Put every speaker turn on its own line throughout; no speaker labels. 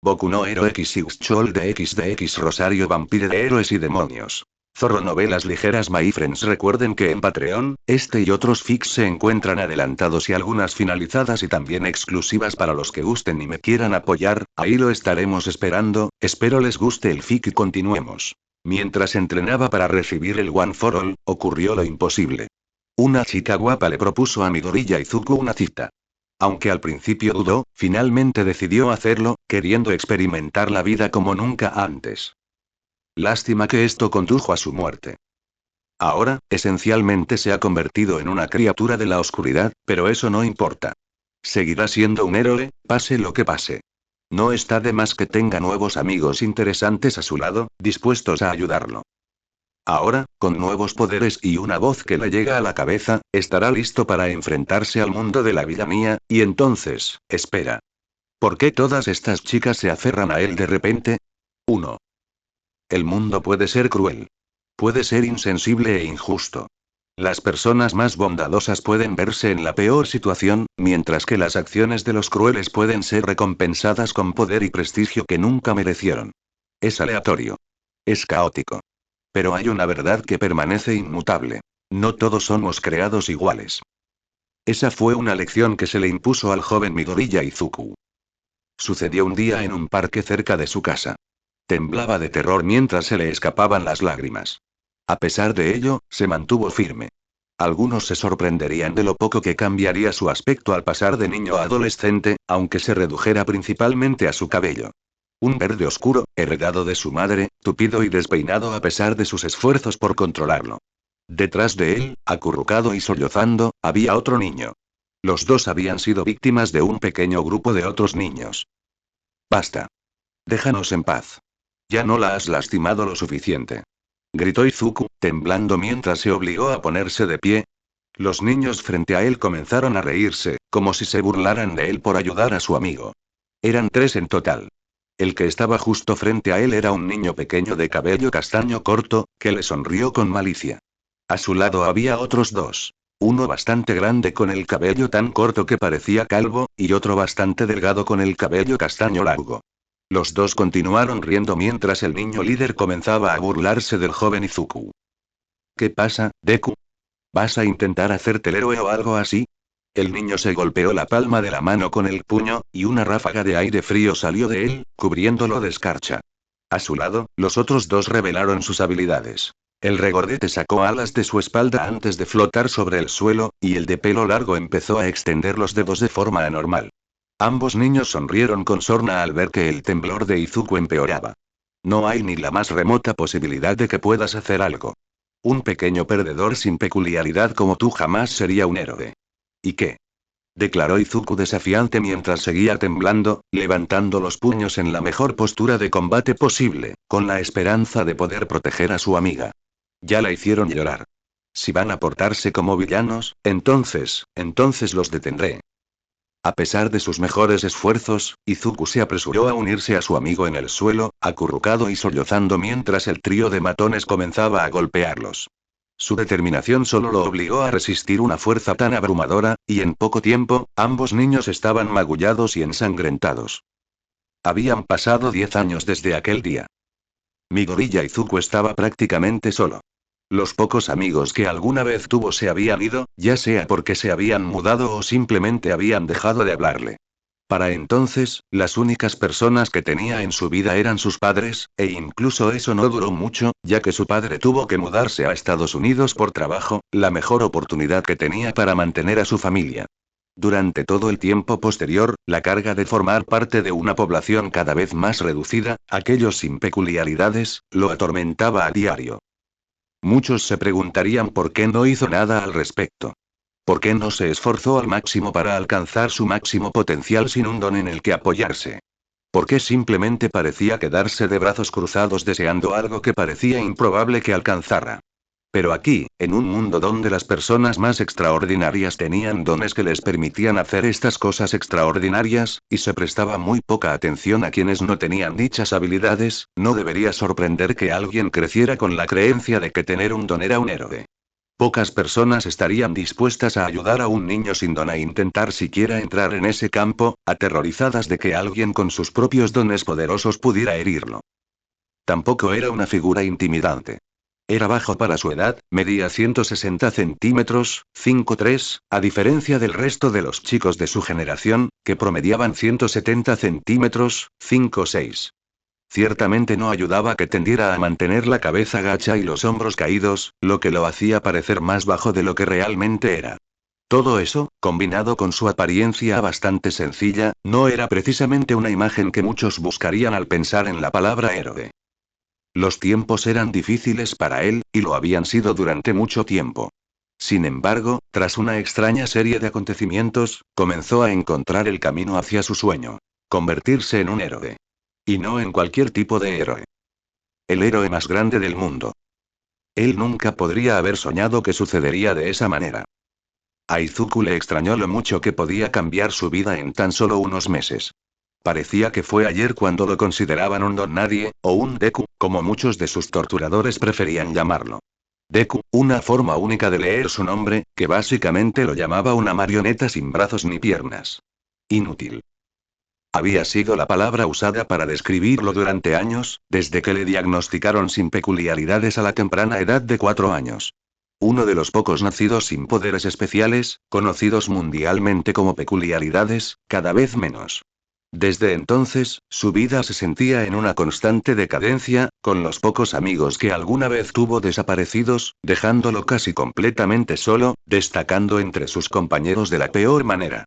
Boku no Hero X Xol de X Rosario Vampire de Héroes y Demonios. Zorro Novelas Ligeras. My friends, recuerden que en Patreon, este y otros fics se encuentran adelantados y algunas finalizadas y también exclusivas para los que gusten y me quieran apoyar, ahí lo estaremos esperando, espero les guste el fic y continuemos. Mientras entrenaba para recibir el One for All, ocurrió lo imposible. Una chica guapa le propuso a Midoriya Izuku una cita. Aunque al principio dudó, finalmente decidió hacerlo, queriendo experimentar la vida como nunca antes. Lástima que esto condujo a su muerte. Ahora, esencialmente se ha convertido en una criatura de la oscuridad, pero eso no importa. Seguirá siendo un héroe, pase lo que pase. No está de más que tenga nuevos amigos interesantes a su lado, dispuestos a ayudarlo. Ahora, con nuevos poderes y una voz que le llega a la cabeza, estará listo para enfrentarse al mundo de la villanía, y entonces, espera. ¿Por qué todas estas chicas se aferran a él de repente? 1. El mundo puede ser cruel. Puede ser insensible e injusto. Las personas más bondadosas pueden verse en la peor situación, mientras que las acciones de los crueles pueden ser recompensadas con poder y prestigio que nunca merecieron. Es aleatorio. Es caótico. Pero hay una verdad que permanece inmutable. No todos somos creados iguales. Esa fue una lección que se le impuso al joven Midoriya Izuku. Sucedió un día en un parque cerca de su casa. Temblaba de terror mientras se le escapaban las lágrimas. A pesar de ello, se mantuvo firme. Algunos se sorprenderían de lo poco que cambiaría su aspecto al pasar de niño a adolescente, aunque se redujera principalmente a su cabello. Un verde oscuro, heredado de su madre, tupido y despeinado a pesar de sus esfuerzos por controlarlo. Detrás de él, acurrucado y sollozando, había otro niño. Los dos habían sido víctimas de un pequeño grupo de otros niños. Basta. Déjanos en paz. Ya no la has lastimado lo suficiente. Gritó Izuku, temblando mientras se obligó a ponerse de pie. Los niños frente a él comenzaron a reírse, como si se burlaran de él por ayudar a su amigo. Eran 3 en total. El que estaba justo frente a él era un niño pequeño de cabello castaño corto, que le sonrió con malicia. A su lado había otros 2. Uno bastante grande con el cabello tan corto que parecía calvo, y otro bastante delgado con el cabello castaño largo. Los dos continuaron riendo mientras el niño líder comenzaba a burlarse del joven Izuku. ¿Qué pasa, Deku? ¿Vas a intentar hacerte el héroe o algo así? El niño se golpeó la palma de la mano con el puño, y una ráfaga de aire frío salió de él, cubriéndolo de escarcha. A su lado, los otros 2 revelaron sus habilidades. El regordete sacó alas de su espalda antes de flotar sobre el suelo, y el de pelo largo empezó a extender los dedos de forma anormal. Ambos niños sonrieron con sorna al ver que el temblor de Izuku empeoraba. No hay ni la más remota posibilidad de que puedas hacer algo. Un pequeño perdedor sin peculiaridad como tú jamás sería un héroe. ¿Y qué? Declaró Izuku desafiante mientras seguía temblando, levantando los puños en la mejor postura de combate posible, con la esperanza de poder proteger a su amiga. Ya la hicieron llorar. Si van a portarse como villanos, entonces los detendré. A pesar de sus mejores esfuerzos, Izuku se apresuró a unirse a su amigo en el suelo, acurrucado y sollozando mientras el trío de matones comenzaba a golpearlos. Su determinación solo lo obligó a resistir una fuerza tan abrumadora, y en poco tiempo, ambos niños estaban magullados y ensangrentados. Habían pasado 10 años desde aquel día. Midoriya Izuku estaba prácticamente solo. Los pocos amigos que alguna vez tuvo se habían ido, ya sea porque se habían mudado o simplemente habían dejado de hablarle. Para entonces, las únicas personas que tenía en su vida eran sus padres, e incluso eso no duró mucho, ya que su padre tuvo que mudarse a Estados Unidos por trabajo, la mejor oportunidad que tenía para mantener a su familia. Durante todo el tiempo posterior, la carga de formar parte de una población cada vez más reducida, aquellos sin peculiaridades, lo atormentaba a diario. Muchos se preguntarían por qué no hizo nada al respecto. ¿Por qué no se esforzó al máximo para alcanzar su máximo potencial sin un don en el que apoyarse? ¿Por qué simplemente parecía quedarse de brazos cruzados deseando algo que parecía improbable que alcanzara? Pero aquí, en un mundo donde las personas más extraordinarias tenían dones que les permitían hacer estas cosas extraordinarias, y se prestaba muy poca atención a quienes no tenían dichas habilidades, no debería sorprender que alguien creciera con la creencia de que tener un don era un héroe. Pocas personas estarían dispuestas a ayudar a un niño sin don a intentar siquiera entrar en ese campo, aterrorizadas de que alguien con sus propios dones poderosos pudiera herirlo. Tampoco era una figura intimidante. Era bajo para su edad, medía 160 centímetros, 5'3", a diferencia del resto de los chicos de su generación, que promediaban 170 centímetros, 5'6". Ciertamente no ayudaba que tendiera a mantener la cabeza gacha y los hombros caídos, lo que lo hacía parecer más bajo de lo que realmente era. Todo eso, combinado con su apariencia bastante sencilla, no era precisamente una imagen que muchos buscarían al pensar en la palabra héroe. Los tiempos eran difíciles para él, y lo habían sido durante mucho tiempo. Sin embargo, tras una extraña serie de acontecimientos, comenzó a encontrar el camino hacia su sueño: convertirse en un héroe. Y no en cualquier tipo de héroe. El héroe más grande del mundo. Él nunca podría haber soñado que sucedería de esa manera. A Izuku le extrañó lo mucho que podía cambiar su vida en tan solo unos meses. Parecía que fue ayer cuando lo consideraban un don nadie, o un Deku, como muchos de sus torturadores preferían llamarlo. Deku, una forma única de leer su nombre, que básicamente lo llamaba una marioneta sin brazos ni piernas. Inútil. Había sido la palabra usada para describirlo durante años, desde que le diagnosticaron sin peculiaridades a la temprana edad de 4 años. Uno de los pocos nacidos sin poderes especiales, conocidos mundialmente como peculiaridades, cada vez menos. Desde entonces, su vida se sentía en una constante decadencia, con los pocos amigos que alguna vez tuvo desaparecidos, dejándolo casi completamente solo, destacando entre sus compañeros de la peor manera.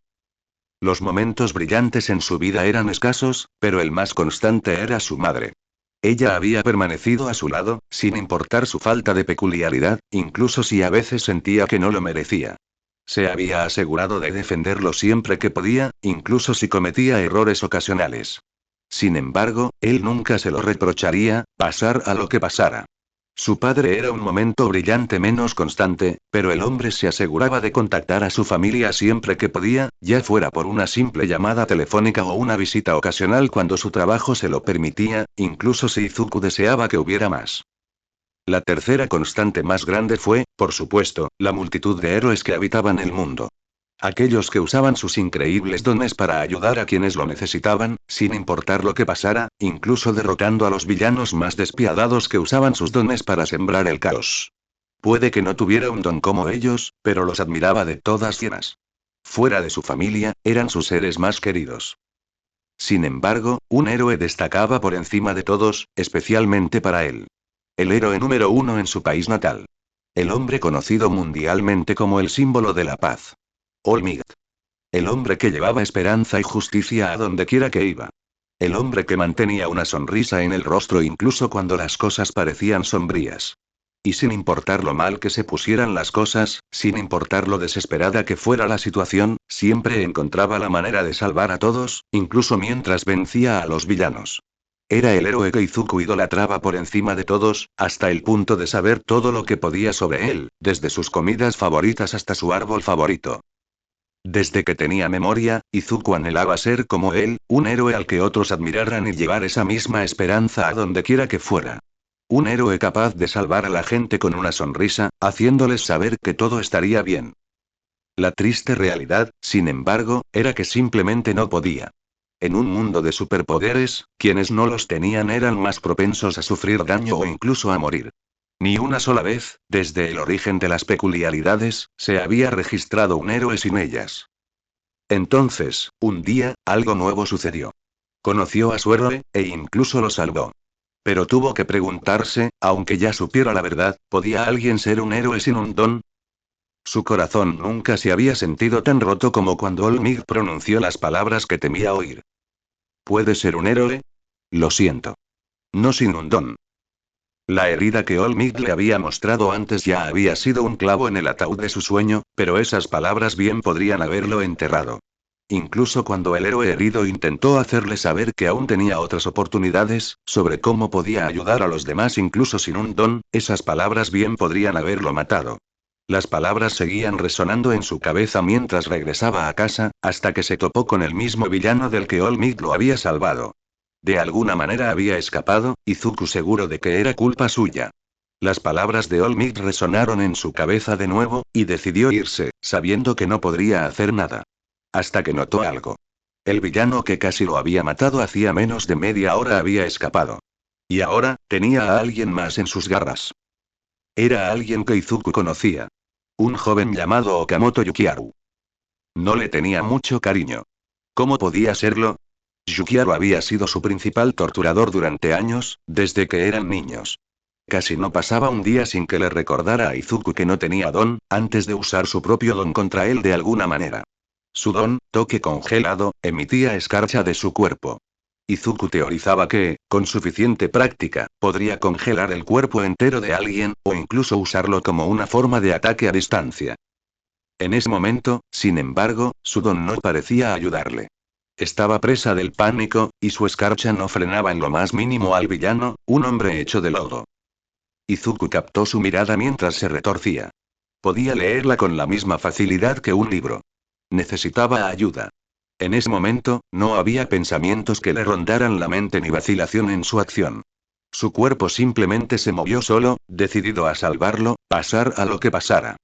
Los momentos brillantes en su vida eran escasos, pero el más constante era su madre. Ella había permanecido a su lado, sin importar su falta de peculiaridad, incluso si a veces sentía que no lo merecía. Se había asegurado de defenderlo siempre que podía, incluso si cometía errores ocasionales. Sin embargo, él nunca se lo reprocharía, pasar a lo que pasara. Su padre era un momento brillante menos constante, pero el hombre se aseguraba de contactar a su familia siempre que podía, ya fuera por una simple llamada telefónica o una visita ocasional cuando su trabajo se lo permitía, incluso si Izuku deseaba que hubiera más. La tercera constante más grande fue, por supuesto, la multitud de héroes que habitaban el mundo. Aquellos que usaban sus increíbles dones para ayudar a quienes lo necesitaban, sin importar lo que pasara, incluso derrotando a los villanos más despiadados que usaban sus dones para sembrar el caos. Puede que no tuviera un don como ellos, pero los admiraba de todas formas. Fuera de su familia, eran sus seres más queridos. Sin embargo, un héroe destacaba por encima de todos, especialmente para él. El héroe número uno en su país natal. El hombre conocido mundialmente como el símbolo de la paz. All Might. El hombre que llevaba esperanza y justicia a donde quiera que iba. El hombre que mantenía una sonrisa en el rostro incluso cuando las cosas parecían sombrías. Y sin importar lo mal que se pusieran las cosas, sin importar lo desesperada que fuera la situación, siempre encontraba la manera de salvar a todos, incluso mientras vencía a los villanos. Era el héroe que Izuku idolatraba por encima de todos, hasta el punto de saber todo lo que podía sobre él, desde sus comidas favoritas hasta su árbol favorito. Desde que tenía memoria, Izuku anhelaba ser como él, un héroe al que otros admiraran y llevar esa misma esperanza a donde quiera que fuera. Un héroe capaz de salvar a la gente con una sonrisa, haciéndoles saber que todo estaría bien. La triste realidad, sin embargo, era que simplemente no podía. En un mundo de superpoderes, quienes no los tenían eran más propensos a sufrir daño o incluso a morir. Ni una sola vez, desde el origen de las peculiaridades, se había registrado un héroe sin ellas. Entonces, un día, algo nuevo sucedió. Conoció a su héroe, e incluso lo salvó. Pero tuvo que preguntarse, aunque ya supiera la verdad, ¿podía alguien ser un héroe sin un don? Su corazón nunca se había sentido tan roto como cuando All Might pronunció las palabras que temía oír. ¿Puede ser un héroe? Lo siento. No sin un don. La herida que All Might le había mostrado antes ya había sido un clavo en el ataúd de su sueño, pero esas palabras bien podrían haberlo enterrado. Incluso cuando el héroe herido intentó hacerle saber que aún tenía otras oportunidades, sobre cómo podía ayudar a los demás incluso sin un don, esas palabras bien podrían haberlo matado. Las palabras seguían resonando en su cabeza mientras regresaba a casa, hasta que se topó con el mismo villano del que All Might lo había salvado. De alguna manera había escapado, Izuku seguro de que era culpa suya. Las palabras de Olmig resonaron en su cabeza de nuevo, y decidió irse, sabiendo que no podría hacer nada. Hasta que notó algo. El villano que casi lo había matado hacía menos de media hora había escapado. Y ahora, tenía a alguien más en sus garras. Era alguien que Izuku conocía. Un joven llamado Okamoto Yukiaru. No le tenía mucho cariño. ¿Cómo podía serlo? Yukiaru había sido su principal torturador durante años, desde que eran niños. Casi no pasaba un día sin que le recordara a Izuku que no tenía don, antes de usar su propio don contra él de alguna manera. Su don, toque congelado, emitía escarcha de su cuerpo. Izuku teorizaba que, con suficiente práctica, podría congelar el cuerpo entero de alguien, o incluso usarlo como una forma de ataque a distancia. En ese momento, sin embargo, su don no parecía ayudarle. Estaba presa del pánico, y su escarcha no frenaba en lo más mínimo al villano, un hombre hecho de lodo. Izuku captó su mirada mientras se retorcía. Podía leerla con la misma facilidad que un libro. Necesitaba ayuda. En ese momento, no había pensamientos que le rondaran la mente ni vacilación en su acción. Su cuerpo simplemente se movió solo, decidido a salvarlo, pasar a lo que pasara.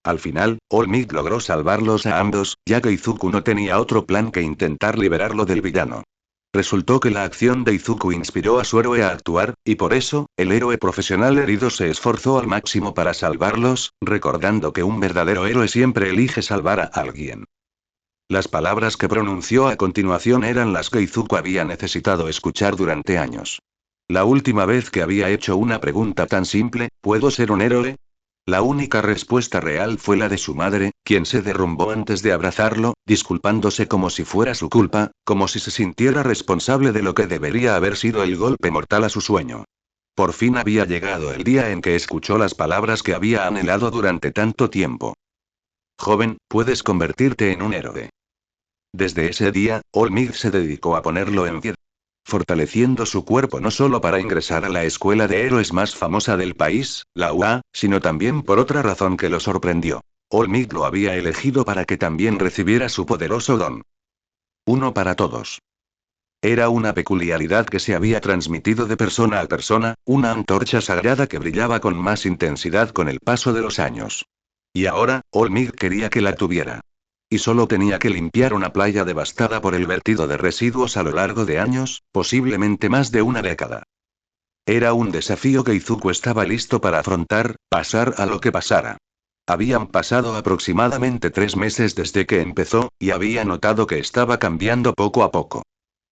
Al final, Olmig logró salvarlos a ambos, ya que Izuku no tenía otro plan que intentar liberarlo del villano. Resultó que la acción de Izuku inspiró a su héroe a actuar, y por eso, el héroe profesional herido se esforzó al máximo para salvarlos, recordando que un verdadero héroe siempre elige salvar a alguien. Las palabras que pronunció a continuación eran las que Izuku había necesitado escuchar durante años. La última vez que había hecho una pregunta tan simple, ¿puedo ser un héroe? La única respuesta real fue la de su madre, quien se derrumbó antes de abrazarlo, disculpándose como si fuera su culpa, como si se sintiera responsable de lo que debería haber sido el golpe mortal a su sueño. Por fin había llegado el día en que escuchó las palabras que había anhelado durante tanto tiempo. Joven, puedes convertirte en un héroe. Desde ese día, Olmig se dedicó a ponerlo en pie, fortaleciendo su cuerpo no solo para ingresar a la escuela de héroes más famosa del país, la UA, sino también por otra razón que lo sorprendió. Olmig lo había elegido para que también recibiera su poderoso don. Uno para todos. Era una peculiaridad que se había transmitido de persona a persona, una antorcha sagrada que brillaba con más intensidad con el paso de los años. Y ahora, Olmig quería que la tuviera. Y solo tenía que limpiar una playa devastada por el vertido de residuos a lo largo de años, posiblemente más de una década. Era un desafío que Izuku estaba listo para afrontar, pasar a lo que pasara. Habían pasado aproximadamente 3 meses desde que empezó, y había notado que estaba cambiando poco a poco.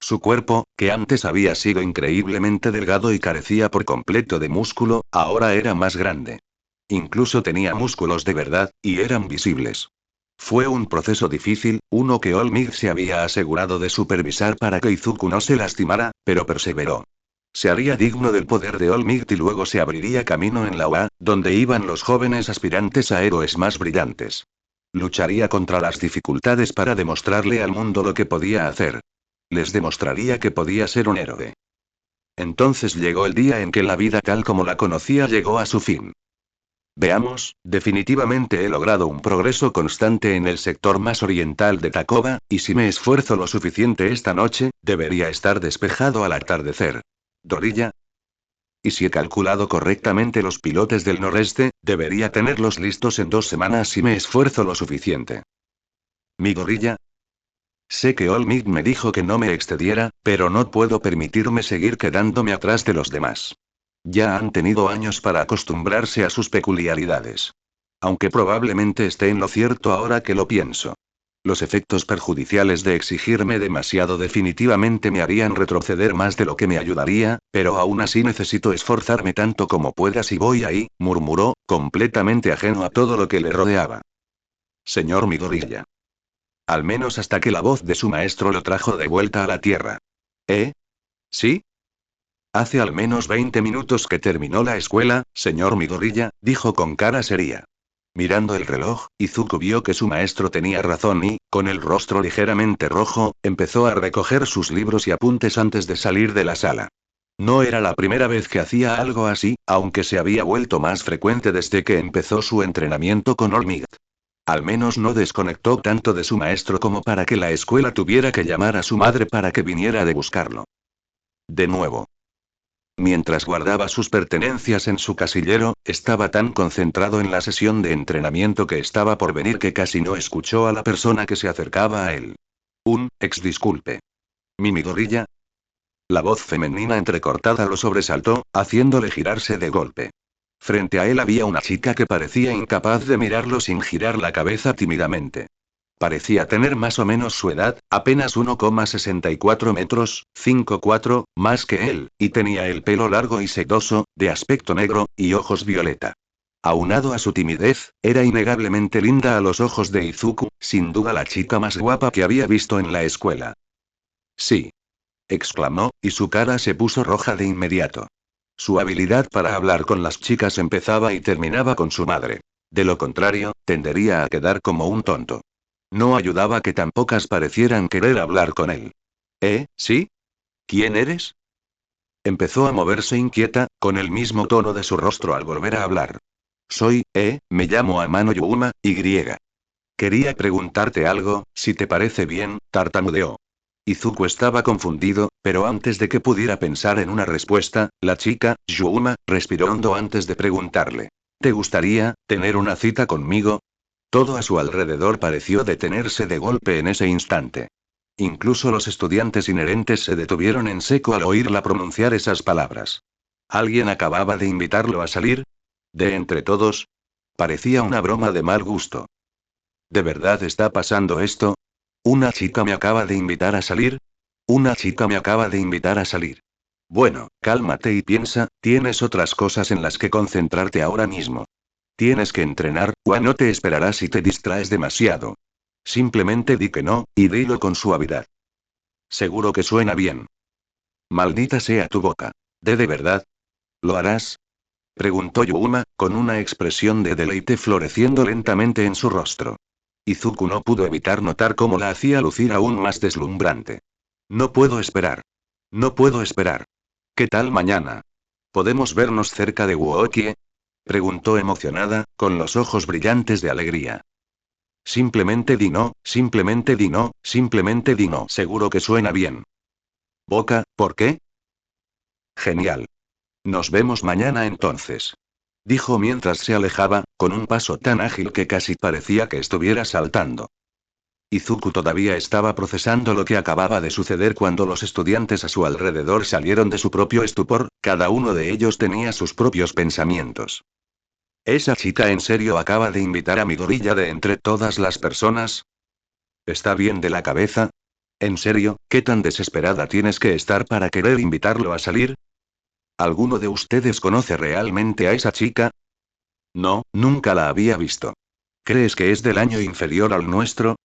Su cuerpo, que antes había sido increíblemente delgado y carecía por completo de músculo, ahora era más grande. Incluso tenía músculos de verdad, y eran visibles. Fue un proceso difícil, uno que Olmig se había asegurado de supervisar para que Izuku no se lastimara, pero perseveró. Se haría digno del poder de Olmig y luego se abriría camino en la UA, donde iban los jóvenes aspirantes a héroes más brillantes. Lucharía contra las dificultades para demostrarle al mundo lo que podía hacer. Les demostraría que podía ser un héroe. Entonces llegó el día en que la vida tal como la conocía llegó a su fin. Veamos, definitivamente he logrado un progreso constante en el sector más oriental de Takoba, y si me esfuerzo lo suficiente esta noche, debería estar despejado al atardecer. Dorilla. Y si he calculado correctamente los pilotes del noreste, debería tenerlos listos en 2 semanas si me esfuerzo lo suficiente. Mi gorilla. Sé que Olmig me dijo que no me excediera, pero no puedo permitirme seguir quedándome atrás de los demás. Ya han tenido años para acostumbrarse a sus peculiaridades. Aunque probablemente esté en lo cierto ahora que lo pienso. Los efectos perjudiciales de exigirme demasiado definitivamente me harían retroceder más de lo que me ayudaría, pero aún así necesito esforzarme tanto como pueda si voy ahí, murmuró, completamente ajeno a todo lo que le rodeaba. Señor Midoriya. Al menos hasta que la voz de su maestro lo trajo de vuelta a la tierra. ¿Eh? ¿Sí? Hace al menos 20 minutos que terminó la escuela, señor Midoriya, dijo con cara seria. Mirando el reloj, Izuku vio que su maestro tenía razón y, con el rostro ligeramente rojo, empezó a recoger sus libros y apuntes antes de salir de la sala. No era la primera vez que hacía algo así, aunque se había vuelto más frecuente desde que empezó su entrenamiento con Olmig. Al menos no desconectó tanto de su maestro como para que la escuela tuviera que llamar a su madre para que viniera de buscarlo. De nuevo. Mientras guardaba sus pertenencias en su casillero, estaba tan concentrado en la sesión de entrenamiento que estaba por venir que casi no escuchó a la persona que se acercaba a él. Disculpe. ¿Mi Midoriya? La voz femenina entrecortada lo sobresaltó, haciéndole girarse de golpe. Frente a él había una chica que parecía incapaz de mirarlo sin girar la cabeza tímidamente. Parecía tener más o menos su edad, apenas 1,64 metros, 5,4, más que él, y tenía el pelo largo y sedoso, de aspecto negro, y ojos violeta. Aunado a su timidez, era innegablemente linda a los ojos de Izuku, sin duda la chica más guapa que había visto en la escuela. Sí, exclamó, y su cara se puso roja de inmediato. Su habilidad para hablar con las chicas empezaba y terminaba con su madre. De lo contrario, tendería a quedar como un tonto. No ayudaba que tan pocas parecieran querer hablar con él. ¿Sí? ¿Quién eres? Empezó a moverse inquieta, con el mismo tono de su rostro al volver a hablar. Me llamo Amano Yuma, Y. Quería preguntarte algo, si te parece bien, tartamudeó. Izuku estaba confundido, pero antes de que pudiera pensar en una respuesta, la chica, Yuma, respiró hondo antes de preguntarle. ¿Te gustaría tener una cita conmigo? Todo a su alrededor pareció detenerse de golpe en ese instante. Incluso los estudiantes inherentes se detuvieron en seco al oírla pronunciar esas palabras. ¿Alguien acababa de invitarlo a salir? ¿De entre todos? Parecía una broma de mal gusto. ¿De verdad está pasando esto? ¿Una chica me acaba de invitar a salir? Una chica me acaba de invitar a salir. Bueno, cálmate y piensa, tienes otras cosas en las que concentrarte ahora mismo. Tienes que entrenar, o no te esperarás si te distraes demasiado. Simplemente di que no, y dilo con suavidad. Seguro que suena bien. Maldita sea tu boca. ¿De verdad? ¿Lo harás? Preguntó Yuma, con una expresión de deleite floreciendo lentamente en su rostro. Izuku no pudo evitar notar cómo la hacía lucir aún más deslumbrante. No puedo esperar. No puedo esperar. ¿Qué tal mañana? ¿Podemos vernos cerca de Wookie? Preguntó emocionada, con los ojos brillantes de alegría. Simplemente di no, simplemente di no, simplemente di no. Seguro que suena bien. Boca, ¿por qué? Genial. Nos vemos mañana entonces. Dijo mientras se alejaba, con un paso tan ágil que casi parecía que estuviera saltando. Izuku todavía estaba procesando lo que acababa de suceder cuando los estudiantes a su alrededor salieron de su propio estupor, cada uno de ellos tenía sus propios pensamientos. ¿Esa chica en serio acaba de invitar a Midoriya de entre todas las personas? ¿Está bien de la cabeza? ¿En serio, qué tan desesperada tienes que estar para querer invitarlo a salir? ¿Alguno de ustedes conoce realmente a esa chica? No, nunca la había visto. ¿Crees que es del año inferior al nuestro?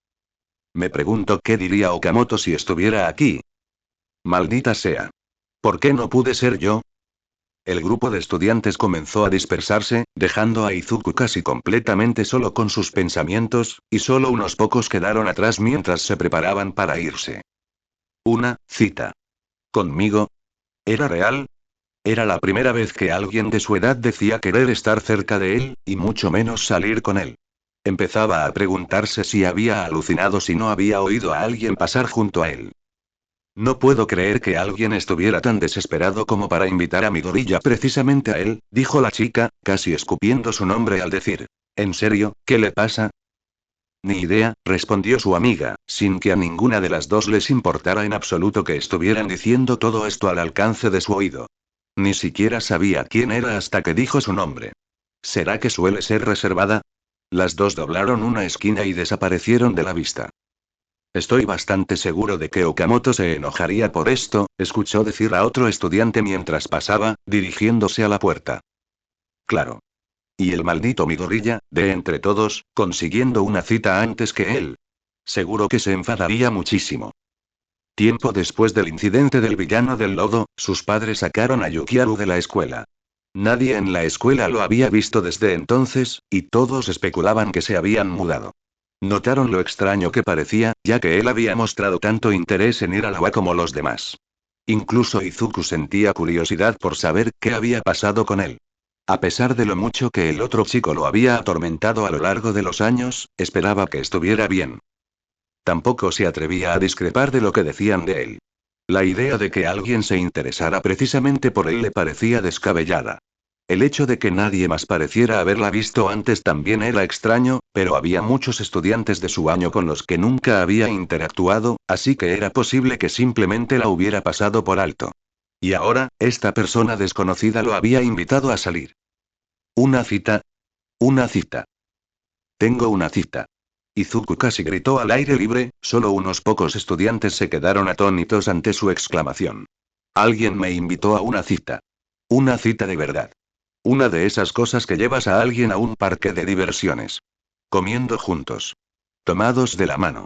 Me pregunto qué diría Okamoto si estuviera aquí. Maldita sea. ¿Por qué no pude ser yo? El grupo de estudiantes comenzó a dispersarse, dejando a Izuku casi completamente solo con sus pensamientos, y solo unos pocos quedaron atrás mientras se preparaban para irse. Una cita. ¿Conmigo? ¿Era real? Era la primera vez que alguien de su edad decía querer estar cerca de él, y mucho menos salir con él. Empezaba a preguntarse si había alucinado si no había oído a alguien pasar junto a él. No puedo creer que alguien estuviera tan desesperado como para invitar a Midoriya precisamente a él, dijo la chica, casi escupiendo su nombre al decir. ¿En serio, qué le pasa? Ni idea, respondió su amiga, sin que a ninguna de las dos les importara en absoluto que estuvieran diciendo todo esto al alcance de su oído. Ni siquiera sabía quién era hasta que dijo su nombre. ¿Será que suele ser reservada? Las dos doblaron una esquina y desaparecieron de la vista. Estoy bastante seguro de que Okamoto se enojaría por esto, escuchó decir a otro estudiante mientras pasaba, dirigiéndose a la puerta. Claro. Y el maldito Midoriya, de entre todos, consiguiendo una cita antes que él. Seguro que se enfadaría muchísimo. Tiempo después del incidente del villano del lodo, sus padres sacaron a Yukiaru de la escuela. Nadie en la escuela lo había visto desde entonces, y todos especulaban que se habían mudado. Notaron lo extraño que parecía, ya que él había mostrado tanto interés en ir a la UA como los demás. Incluso Izuku sentía curiosidad por saber qué había pasado con él. A pesar de lo mucho que el otro chico lo había atormentado a lo largo de los años, esperaba que estuviera bien. Tampoco se atrevía a discrepar de lo que decían de él. La idea de que alguien se interesara precisamente por él le parecía descabellada. El hecho de que nadie más pareciera haberla visto antes también era extraño, pero había muchos estudiantes de su año con los que nunca había interactuado, así que era posible que simplemente la hubiera pasado por alto. Y ahora, esta persona desconocida lo había invitado a salir. ¿Una cita? Una cita. Tengo una cita. Izuku casi gritó al aire libre, solo unos pocos estudiantes se quedaron atónitos ante su exclamación. Alguien me invitó a una cita. Una cita de verdad. Una de esas cosas que llevas a alguien a un parque de diversiones. Comiendo juntos. Tomados de la mano.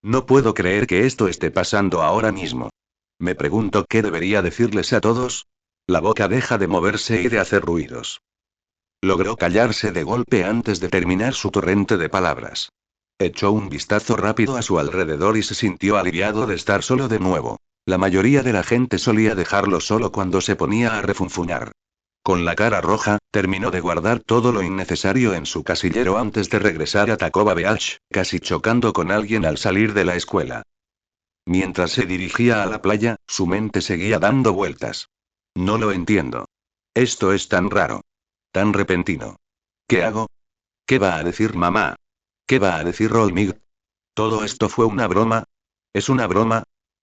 No puedo creer que esto esté pasando ahora mismo. Me pregunto qué debería decirles a todos. La boca deja de moverse y de hacer ruidos. Logró callarse de golpe antes de terminar su torrente de palabras. Echó un vistazo rápido a su alrededor y se sintió aliviado de estar solo de nuevo. La mayoría de la gente solía dejarlo solo cuando se ponía a refunfuñar. Con la cara roja, terminó de guardar todo lo innecesario en su casillero antes de regresar a Takoba Beach, casi chocando con alguien al salir de la escuela. Mientras se dirigía a la playa, su mente seguía dando vueltas. No lo entiendo. Esto es tan raro. Tan repentino. ¿Qué hago? ¿Qué va a decir mamá? ¿Qué va a decir Rolmig? ¿Todo esto fue una broma? ¿Es una broma?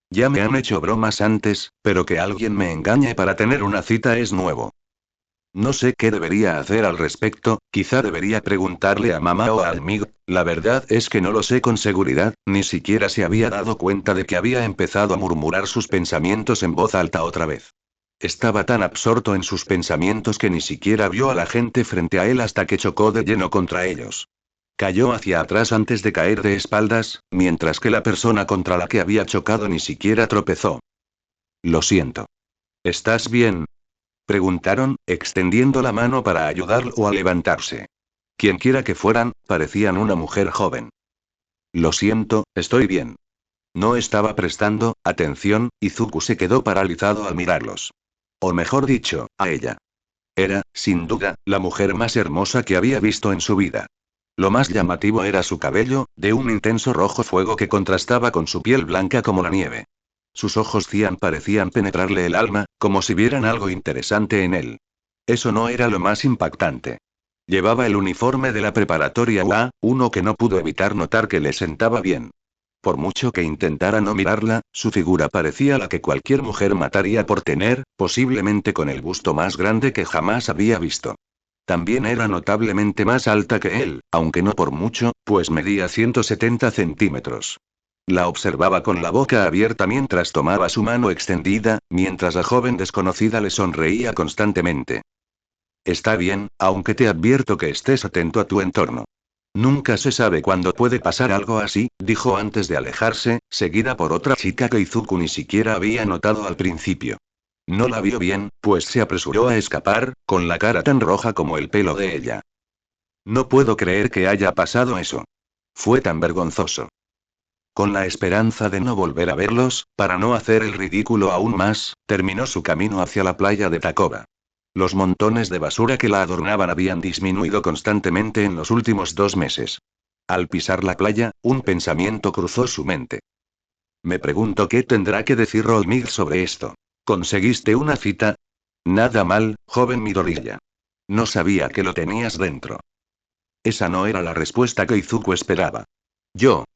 Ya me han hecho bromas antes, pero que alguien me engañe para tener una cita es nuevo. No sé qué debería hacer al respecto, quizá debería preguntarle a mamá o a Almig, la verdad es que no lo sé con seguridad, ni siquiera se había dado cuenta de que había empezado a murmurar sus pensamientos en voz alta otra vez. Estaba tan absorto en sus pensamientos que ni siquiera vio a la gente frente a él hasta que chocó de lleno contra ellos. Cayó hacia atrás antes de caer de espaldas, mientras que la persona contra la que había chocado ni siquiera tropezó. Lo siento. ¿Estás bien? Preguntaron, extendiendo la mano para ayudarlo a levantarse. Quienquiera que fueran, parecían una mujer joven. Lo siento, estoy bien. No estaba prestando atención, y Izuku se quedó paralizado al mirarlos. O mejor dicho, a ella. Era, sin duda, la mujer más hermosa que había visto en su vida. Lo más llamativo era su cabello, de un intenso rojo fuego que contrastaba con su piel blanca como la nieve. Sus ojos cian parecían penetrarle el alma, como si vieran algo interesante en él. Eso no era lo más impactante. Llevaba el uniforme de la preparatoria UA, uno que no pudo evitar notar que le sentaba bien. Por mucho que intentara no mirarla, su figura parecía la que cualquier mujer mataría por tener, posiblemente con el busto más grande que jamás había visto. También era notablemente más alta que él, aunque no por mucho, pues medía 170 centímetros. La observaba con la boca abierta mientras tomaba su mano extendida, mientras la joven desconocida le sonreía constantemente. Está bien, aunque te advierto que estés atento a tu entorno. Nunca se sabe cuándo puede pasar algo así, dijo antes de alejarse, seguida por otra chica que Izuku ni siquiera había notado al principio. No la vio bien, pues se apresuró a escapar, con la cara tan roja como el pelo de ella. No puedo creer que haya pasado eso. Fue tan vergonzoso. Con la esperanza de no volver a verlos, para no hacer el ridículo aún más, terminó su camino hacia la playa de Takoba. Los montones de basura que la adornaban habían disminuido constantemente en los últimos 2 meses. Al pisar la playa, un pensamiento cruzó su mente. Me pregunto qué tendrá que decir Rolmig sobre esto. ¿Conseguiste una cita? Nada mal, joven Midoriya. No sabía que lo tenías dentro. Esa no era la respuesta que Izuku esperaba.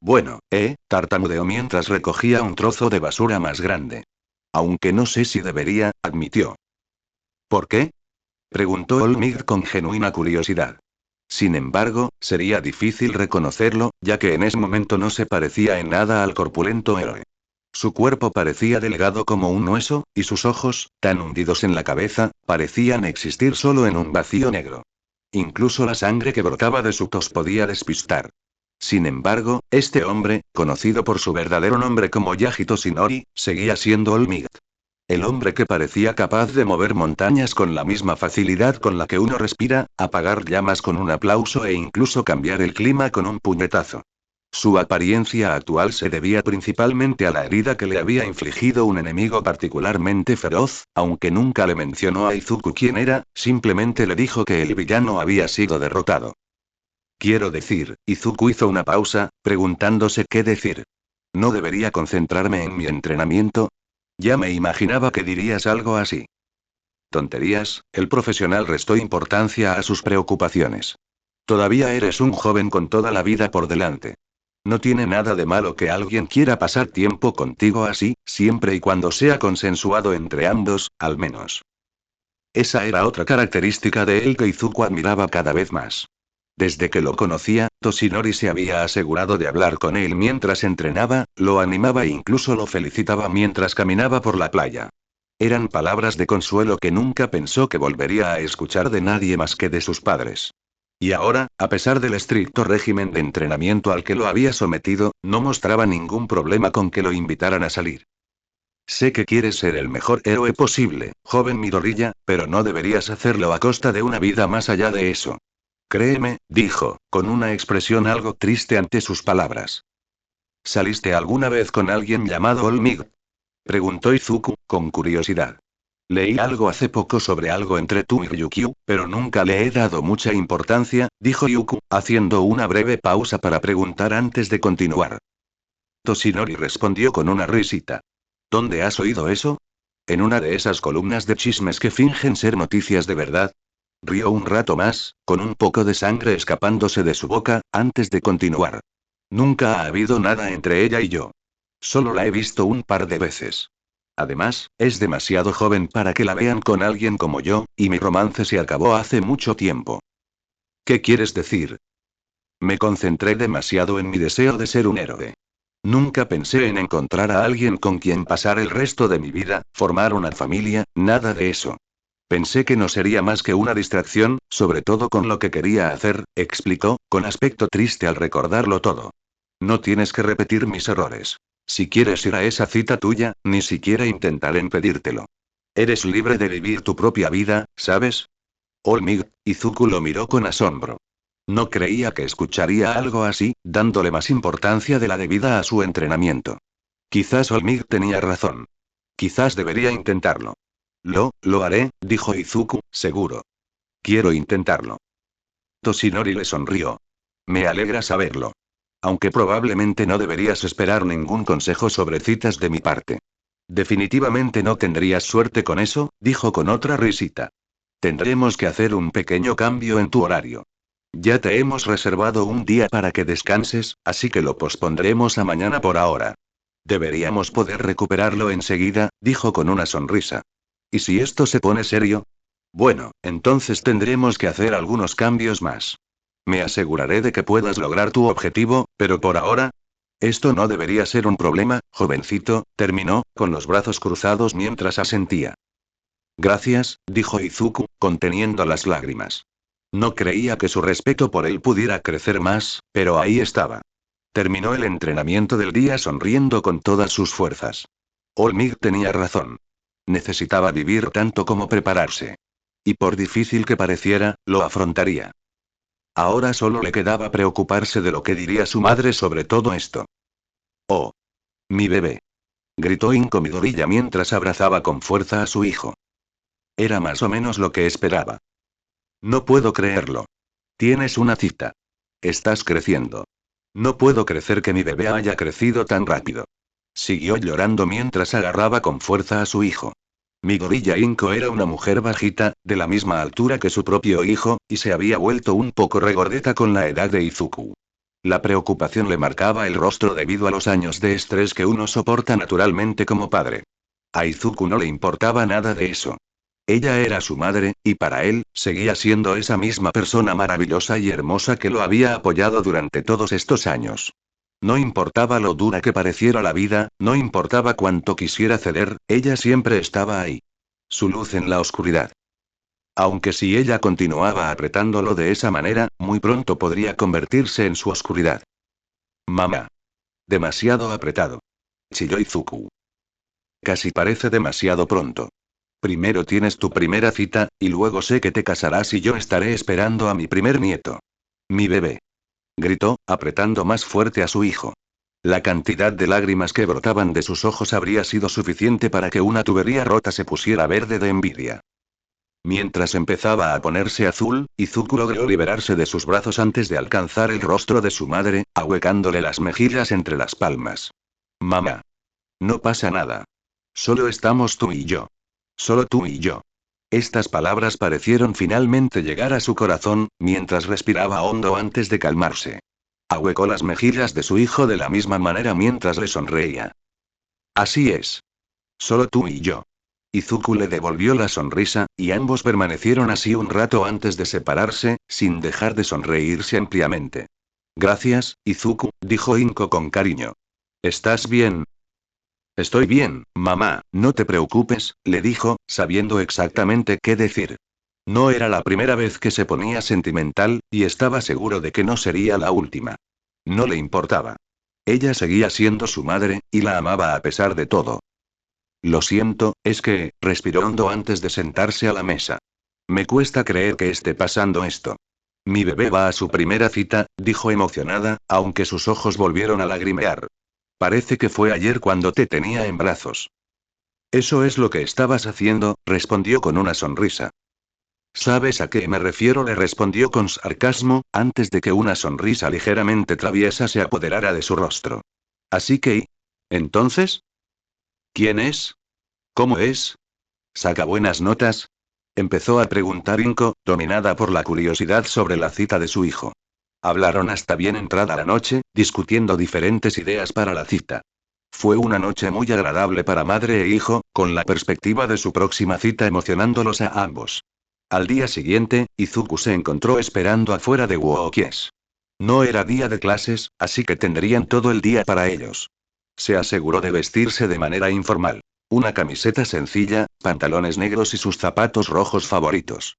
Bueno, tartamudeó mientras recogía un trozo de basura más grande. Aunque no sé si debería, admitió. ¿Por qué? Preguntó Olmig con genuina curiosidad. Sin embargo, sería difícil reconocerlo, ya que en ese momento no se parecía en nada al corpulento héroe. Su cuerpo parecía delgado como un hueso, y sus ojos, tan hundidos en la cabeza, parecían existir solo en un vacío negro. Incluso la sangre que brotaba de su tos podía despistar. Sin embargo, este hombre, conocido por su verdadero nombre como Yagito Shinori, seguía siendo Olmig. El hombre que parecía capaz de mover montañas con la misma facilidad con la que uno respira, apagar llamas con un aplauso e incluso cambiar el clima con un puñetazo. Su apariencia actual se debía principalmente a la herida que le había infligido un enemigo particularmente feroz, aunque nunca le mencionó a Izuku quién era, simplemente le dijo que el villano había sido derrotado. Quiero decir, Izuku hizo una pausa, preguntándose qué decir. ¿No debería concentrarme en mi entrenamiento? Ya me imaginaba que dirías algo así. Tonterías, el profesional restó importancia a sus preocupaciones. Todavía eres un joven con toda la vida por delante. No tiene nada de malo que alguien quiera pasar tiempo contigo así, siempre y cuando sea consensuado entre ambos, al menos. Esa era otra característica de él que Izuku admiraba cada vez más. Desde que lo conocía, Toshinori se había asegurado de hablar con él mientras entrenaba, lo animaba e incluso lo felicitaba mientras caminaba por la playa. Eran palabras de consuelo que nunca pensó que volvería a escuchar de nadie más que de sus padres. Y ahora, a pesar del estricto régimen de entrenamiento al que lo había sometido, no mostraba ningún problema con que lo invitaran a salir. Sé que quieres ser el mejor héroe posible, joven Midoriya, pero no deberías hacerlo a costa de una vida más allá de eso. Créeme, dijo, con una expresión algo triste ante sus palabras. ¿Saliste alguna vez con alguien llamado Olmig? Preguntó Izuku, con curiosidad. Leí algo hace poco sobre algo entre tú y Ryukyu, pero nunca le he dado mucha importancia, dijo Yuku, haciendo una breve pausa para preguntar antes de continuar. Toshinori respondió con una risita. ¿Dónde has oído eso? ¿En una de esas columnas de chismes que fingen ser noticias de verdad? Rió un rato más, con un poco de sangre escapándose de su boca, antes de continuar. Nunca ha habido nada entre ella y yo. Solo la he visto un par de veces. Además, es demasiado joven para que la vean con alguien como yo, y mi romance se acabó hace mucho tiempo. ¿Qué quieres decir? Me concentré demasiado en mi deseo de ser un héroe. Nunca pensé en encontrar a alguien con quien pasar el resto de mi vida, formar una familia, nada de eso. Pensé que no sería más que una distracción, sobre todo con lo que quería hacer, explicó, con aspecto triste al recordarlo todo. No tienes que repetir mis errores. Si quieres ir a esa cita tuya, ni siquiera intentaré impedírtelo. Eres libre de vivir tu propia vida, ¿sabes? Olmig, Izuku lo miró con asombro. No creía que escucharía algo así, dándole más importancia de la debida a su entrenamiento. Quizás Olmig tenía razón. Quizás debería intentarlo. Lo haré, dijo Izuku, seguro. Quiero intentarlo. Toshinori le sonrió. Me alegra saberlo. Aunque probablemente no deberías esperar ningún consejo sobre citas de mi parte. Definitivamente no tendrías suerte con eso, dijo con otra risita. Tendremos que hacer un pequeño cambio en tu horario. Ya te hemos reservado un día para que descanses, así que lo pospondremos a mañana por ahora. Deberíamos poder recuperarlo enseguida, dijo con una sonrisa. ¿Y si esto se pone serio? Bueno, entonces tendremos que hacer algunos cambios más. Me aseguraré de que puedas lograr tu objetivo, pero por ahora... Esto no debería ser un problema, jovencito, terminó, con los brazos cruzados mientras asentía. Gracias, dijo Izuku, conteniendo las lágrimas. No creía que su respeto por él pudiera crecer más, pero ahí estaba. Terminó el entrenamiento del día sonriendo con todas sus fuerzas. Olmig tenía razón. Necesitaba vivir tanto como prepararse. Y por difícil que pareciera, lo afrontaría. Ahora solo le quedaba preocuparse de lo que diría su madre sobre todo esto. Oh. Mi bebé. Gritó Inko Midoriya mientras abrazaba con fuerza a su hijo. Era más o menos lo que esperaba. No puedo creerlo. Tienes una cita. Estás creciendo. No puedo creer que mi bebé haya crecido tan rápido. Siguió llorando mientras agarraba con fuerza a su hijo. Midoriya Inko era una mujer bajita, de la misma altura que su propio hijo, y se había vuelto un poco regordeta con la edad de Izuku. La preocupación le marcaba el rostro debido a los años de estrés que uno soporta naturalmente como padre. A Izuku no le importaba nada de eso. Ella era su madre, y para él, seguía siendo esa misma persona maravillosa y hermosa que lo había apoyado durante todos estos años. No importaba lo dura que pareciera la vida, no importaba cuánto quisiera ceder, ella siempre estaba ahí. Su luz en la oscuridad. Aunque si ella continuaba apretándolo de esa manera, muy pronto podría convertirse en su oscuridad. Mamá. Demasiado apretado. Chilló Izuku. Casi parece demasiado pronto. Primero tienes tu primera cita, y luego sé que te casarás y yo estaré esperando a mi primer nieto. Mi bebé. Gritó, apretando más fuerte a su hijo. La cantidad de lágrimas que brotaban de sus ojos habría sido suficiente para que una tubería rota se pusiera verde de envidia. Mientras empezaba a ponerse azul, Izuku logró liberarse de sus brazos antes de alcanzar el rostro de su madre, ahuecándole las mejillas entre las palmas. Mamá. No pasa nada. Solo estamos tú y yo. Solo tú y yo. Estas palabras parecieron finalmente llegar a su corazón, mientras respiraba hondo antes de calmarse. Ahuecó las mejillas de su hijo de la misma manera mientras le sonreía. Así es. Solo tú y yo. Izuku le devolvió la sonrisa, y ambos permanecieron así un rato antes de separarse, sin dejar de sonreírse ampliamente. Gracias, Izuku, dijo Inko con cariño. ¿Estás bien? Estoy bien, mamá, no te preocupes, le dijo, sabiendo exactamente qué decir. No era la primera vez que se ponía sentimental, y estaba seguro de que no sería la última. No le importaba. Ella seguía siendo su madre, y la amaba a pesar de todo. Lo siento, es que, respiró hondo antes de sentarse a la mesa. Me cuesta creer que esté pasando esto. Mi bebé va a su primera cita, dijo emocionada, aunque sus ojos volvieron a lagrimear. Parece que fue ayer cuando te tenía en brazos. Eso es lo que estabas haciendo, respondió con una sonrisa. ¿Sabes a qué me refiero? Le respondió con sarcasmo, antes de que una sonrisa ligeramente traviesa se apoderara de su rostro. Así que... ¿Entonces? ¿Quién es? ¿Cómo es? ¿Saca buenas notas? Empezó a preguntar Inko, dominada por la curiosidad sobre la cita de su hijo. Hablaron hasta bien entrada la noche, discutiendo diferentes ideas para la cita. Fue una noche muy agradable para madre e hijo, con la perspectiva de su próxima cita emocionándolos a ambos. Al día siguiente, Izuku se encontró esperando afuera de Wookies. No era día de clases, así que tendrían todo el día para ellos. Se aseguró de vestirse de manera informal. Una camiseta sencilla, pantalones negros y sus zapatos rojos favoritos.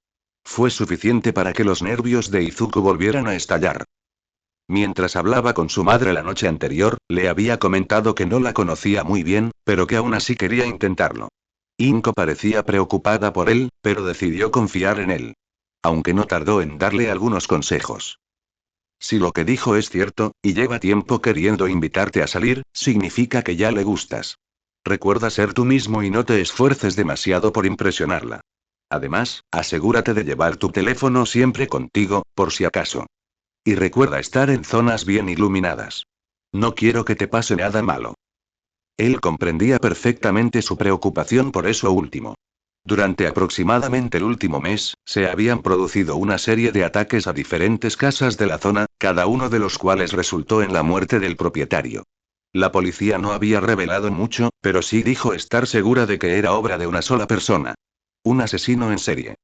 Fue suficiente para que los nervios de Izuku volvieran a estallar. Mientras hablaba con su madre la noche anterior, le había comentado que no la conocía muy bien, pero que aún así quería intentarlo. Inko parecía preocupada por él, pero decidió confiar en él. Aunque no tardó en darle algunos consejos. Si lo que dijo es cierto, y lleva tiempo queriendo invitarte a salir, significa que ya le gustas. Recuerda ser tú mismo y no te esfuerces demasiado por impresionarla. Además, asegúrate de llevar tu teléfono siempre contigo, por si acaso. Y recuerda estar en zonas bien iluminadas. No quiero que te pase nada malo. Él comprendía perfectamente su preocupación por eso último. Durante aproximadamente el último mes, se habían producido una serie de ataques a diferentes casas de la zona, cada uno de los cuales resultó en la muerte del propietario. La policía no había revelado mucho, pero sí dijo estar segura de que era obra de una sola persona. Un asesino en serie.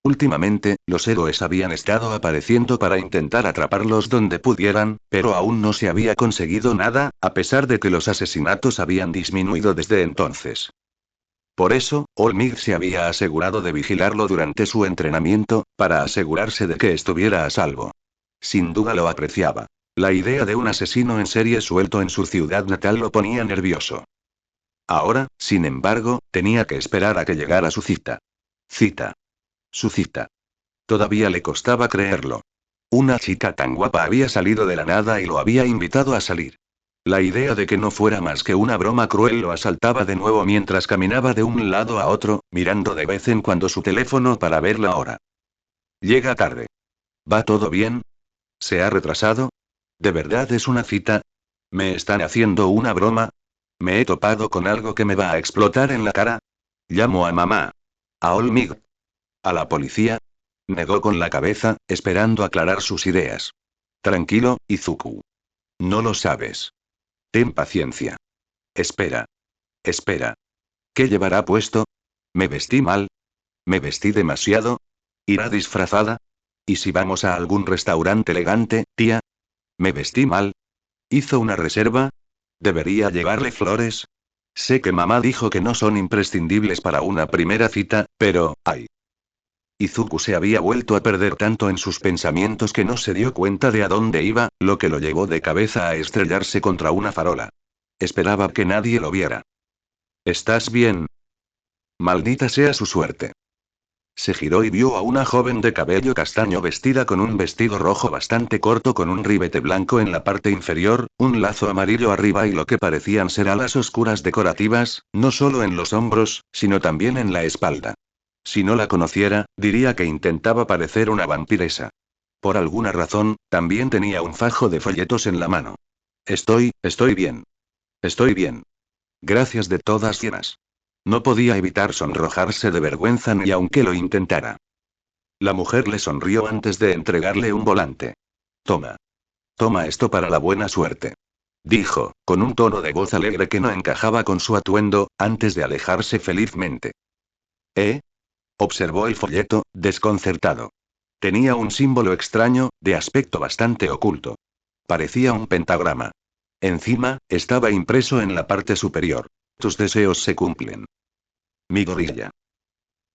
Últimamente, los héroes habían estado apareciendo para intentar atraparlos donde pudieran, pero aún no se había conseguido nada, a pesar de que los asesinatos habían disminuido desde entonces. Por eso, Olmig se había asegurado de vigilarlo durante su entrenamiento, para asegurarse de que estuviera a salvo. Sin duda lo apreciaba. La idea de un asesino en serie suelto en su ciudad natal lo ponía nervioso. Ahora, sin embargo, tenía que esperar a que llegara su cita. Cita. Su cita. Todavía le costaba creerlo. Una chica tan guapa había salido de la nada y lo había invitado a salir. La idea de que no fuera más que una broma cruel lo asaltaba de nuevo mientras caminaba de un lado a otro, mirando de vez en cuando su teléfono para ver la hora. Llega tarde. ¿Va todo bien? ¿Se ha retrasado? ¿De verdad es una cita? ¿Me están haciendo una broma? ¿Me he topado con algo que me va a explotar en la cara? Llamo a mamá. ¿A Olmig? ¿A la policía? Negó con la cabeza, esperando aclarar sus ideas. Tranquilo, Izuku. No lo sabes. Ten paciencia. Espera. Espera. ¿Qué llevará puesto? ¿Me vestí mal? ¿Me vestí demasiado? ¿Irá disfrazada? ¿Y si vamos a algún restaurante elegante, tía? ¿Me vestí mal? ¿Hizo una reserva? ¿Debería llevarle flores? Sé que mamá dijo que no son imprescindibles para una primera cita, pero, ay. Izuku se había vuelto a perder tanto en sus pensamientos que no se dio cuenta de a dónde iba, lo que lo llevó de cabeza a estrellarse contra una farola. Esperaba que nadie lo viera. ¿Estás bien? Maldita sea su suerte. Se giró y vio a una joven de cabello castaño vestida con un vestido rojo bastante corto con un ribete blanco en la parte inferior, un lazo amarillo arriba y lo que parecían ser alas oscuras decorativas, no solo en los hombros, sino también en la espalda. Si no la conociera, diría que intentaba parecer una vampiresa. Por alguna razón, también tenía un fajo de folletos en la mano. Estoy bien. Estoy bien. Gracias de todas llenas. No podía evitar sonrojarse de vergüenza ni aunque lo intentara. La mujer le sonrió antes de entregarle un volante. Toma. Toma esto para la buena suerte. Dijo, con un tono de voz alegre que no encajaba con su atuendo, antes de alejarse felizmente. ¿Eh? Observó el folleto, desconcertado. Tenía un símbolo extraño, de aspecto bastante oculto. Parecía un pentagrama. Encima, estaba impreso en la parte superior. Tus deseos se cumplen. Mi gorilla.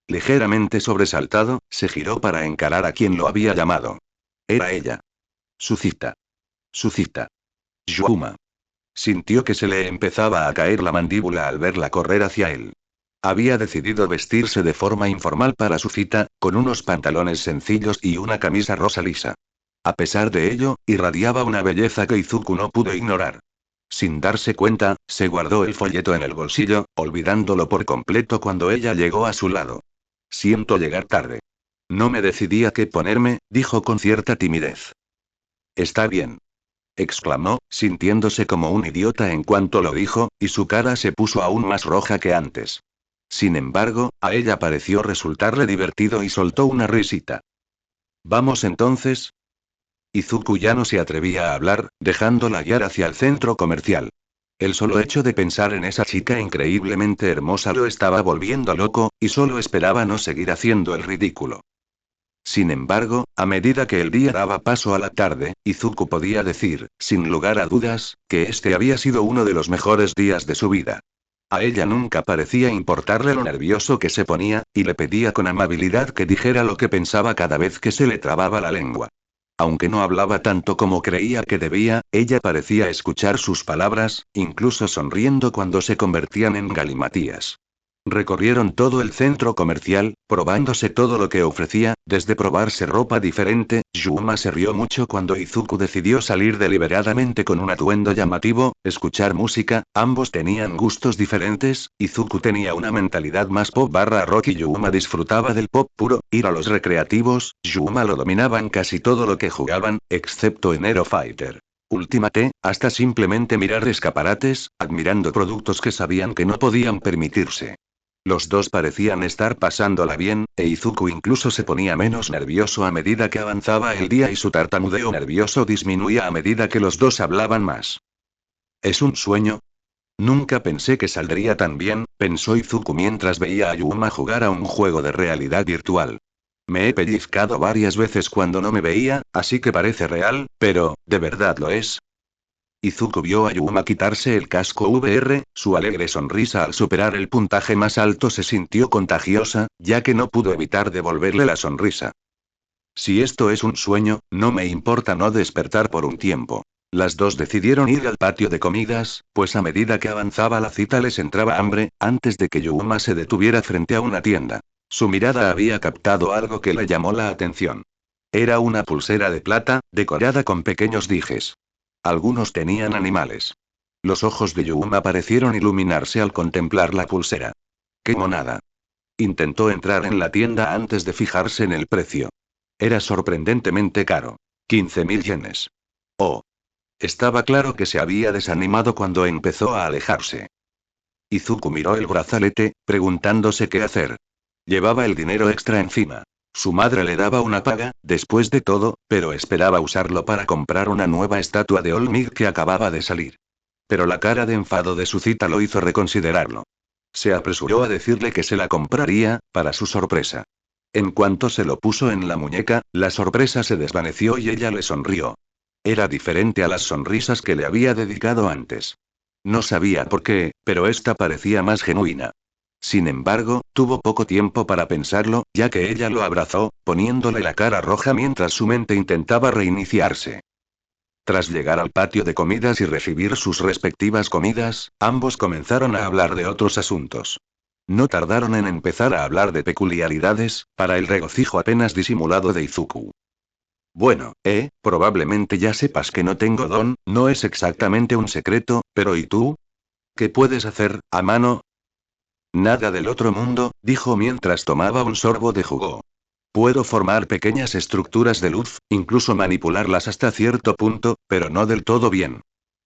Ligeramente sobresaltado, se giró para encarar a quien lo había llamado. Era ella. Su cita. Su cita. Yuma. Sintió que se le empezaba a caer la mandíbula al verla correr hacia él. Había decidido vestirse de forma informal para su cita, con unos pantalones sencillos y una camisa rosa lisa. A pesar de ello, irradiaba una belleza que Izuku no pudo ignorar. Sin darse cuenta, se guardó el folleto en el bolsillo, olvidándolo por completo cuando ella llegó a su lado. Siento llegar tarde. No me decidí a qué ponerme, dijo con cierta timidez. Está bien. Exclamó, sintiéndose como un idiota en cuanto lo dijo, y su cara se puso aún más roja que antes. Sin embargo, a ella pareció resultarle divertido y soltó una risita. ¿Vamos entonces? Izuku ya no se atrevía a hablar, dejándola guiar hacia el centro comercial. El solo hecho de pensar en esa chica increíblemente hermosa lo estaba volviendo loco, y solo esperaba no seguir haciendo el ridículo. Sin embargo, a medida que el día daba paso a la tarde, Izuku podía decir, sin lugar a dudas, que este había sido uno de los mejores días de su vida. A ella nunca parecía importarle lo nervioso que se ponía, y le pedía con amabilidad que dijera lo que pensaba cada vez que se le trababa la lengua. Aunque no hablaba tanto como creía que debía, ella parecía escuchar sus palabras, incluso sonriendo cuando se convertían en galimatías. Recorrieron todo el centro comercial, probándose todo lo que ofrecía, desde probarse ropa diferente. Yuma se rió mucho cuando Izuku decidió salir deliberadamente con un atuendo llamativo, escuchar música. Ambos tenían gustos diferentes, Izuku tenía una mentalidad más pop barra rock y Yuma disfrutaba del pop puro. Ir a los recreativos, Yuma lo dominaba en casi todo lo que jugaban, excepto en Hero Fighter. Ultimate, hasta simplemente mirar escaparates, admirando productos que sabían que no podían permitirse. Los dos parecían estar pasándola bien, e Izuku incluso se ponía menos nervioso a medida que avanzaba el día y su tartamudeo nervioso disminuía a medida que los dos hablaban más. ¿Es un sueño? Nunca pensé que saldría tan bien, pensó Izuku mientras veía a Yuma jugar a un juego de realidad virtual. Me he pellizcado varias veces cuando no me veía, así que parece real, pero, ¿de verdad lo es? Izuku vio a Yuma quitarse el casco VR, su alegre sonrisa al superar el puntaje más alto se sintió contagiosa, ya que no pudo evitar devolverle la sonrisa. Si esto es un sueño, no me importa no despertar por un tiempo. Las dos decidieron ir al patio de comidas, pues a medida que avanzaba la cita les entraba hambre, antes de que Yuma se detuviera frente a una tienda. Su mirada había captado algo que le llamó la atención. Era una pulsera de plata, decorada con pequeños dijes. Algunos tenían animales. Los ojos de Yuma parecieron iluminarse al contemplar la pulsera. ¡Qué monada! Intentó entrar en la tienda antes de fijarse en el precio. Era sorprendentemente caro. 15.000 yenes. Oh. Estaba claro que se había desanimado cuando empezó a alejarse. Izuku miró el brazalete, preguntándose qué hacer. Llevaba el dinero extra encima. Su madre le daba una paga, después de todo, pero esperaba usarlo para comprar una nueva estatua de Olmig que acababa de salir. Pero la cara de enfado de su cita lo hizo reconsiderarlo. Se apresuró a decirle que se la compraría, para su sorpresa. En cuanto se lo puso en la muñeca, la sorpresa se desvaneció y ella le sonrió. Era diferente a las sonrisas que le había dedicado antes. No sabía por qué, pero esta parecía más genuina. Sin embargo, tuvo poco tiempo para pensarlo, ya que ella lo abrazó, poniéndole la cara roja mientras su mente intentaba reiniciarse. Tras llegar al patio de comidas y recibir sus respectivas comidas, ambos comenzaron a hablar de otros asuntos. No tardaron en empezar a hablar de peculiaridades, para el regocijo apenas disimulado de Izuku. Bueno, probablemente ya sepas que no tengo don, no es exactamente un secreto, pero ¿y tú? ¿Qué puedes hacer, a mano? Nada del otro mundo, dijo mientras tomaba un sorbo de jugo. Puedo formar pequeñas estructuras de luz, incluso manipularlas hasta cierto punto, pero no del todo bien.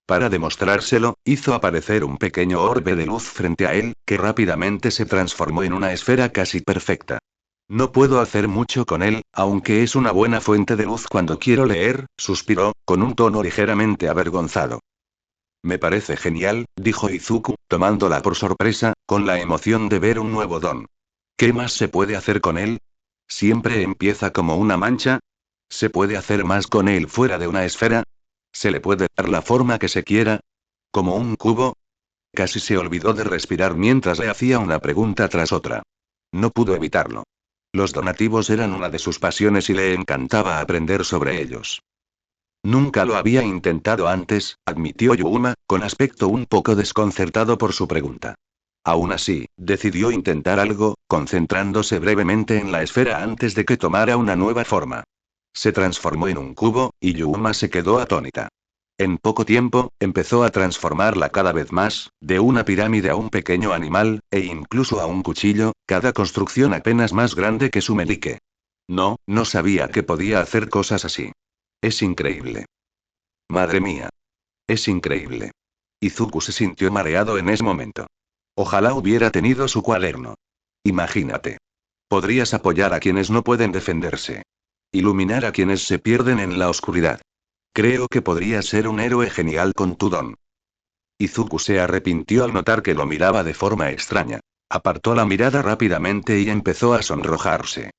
Para demostrárselo, hizo aparecer un pequeño orbe de luz frente a él, que rápidamente se transformó en una esfera casi perfecta. No puedo hacer mucho con él, aunque es una buena fuente de luz cuando quiero leer, suspiró, con un tono ligeramente avergonzado. Me parece genial, dijo Izuku, tomándola por sorpresa, con la emoción de ver un nuevo don. ¿Qué más se puede hacer con él? ¿Siempre empieza como una mancha? ¿Se puede hacer más con él fuera de una esfera? ¿Se le puede dar la forma que se quiera? ¿Como un cubo? Casi se olvidó de respirar mientras le hacía una pregunta tras otra. No pudo evitarlo. Los donativos eran una de sus pasiones y le encantaba aprender sobre ellos. Nunca lo había intentado antes, admitió Yuma, con aspecto un poco desconcertado por su pregunta. Aún así, decidió intentar algo, concentrándose brevemente en la esfera antes de que tomara una nueva forma. Se transformó en un cubo, y Yuma se quedó atónita. En poco tiempo, empezó a transformarla cada vez más, de una pirámide a un pequeño animal, e incluso a un cuchillo, cada construcción apenas más grande que su meñique. No, no sabía que podía hacer cosas así. Es increíble. Madre mía. Es increíble. Izuku se sintió mareado en ese momento. Ojalá hubiera tenido su cuaderno. Imagínate. Podrías apoyar a quienes no pueden defenderse. Iluminar a quienes se pierden en la oscuridad. Creo que podrías ser un héroe genial con tu don. Izuku se arrepintió al notar que lo miraba de forma extraña. Apartó la mirada rápidamente y empezó a sonrojarse.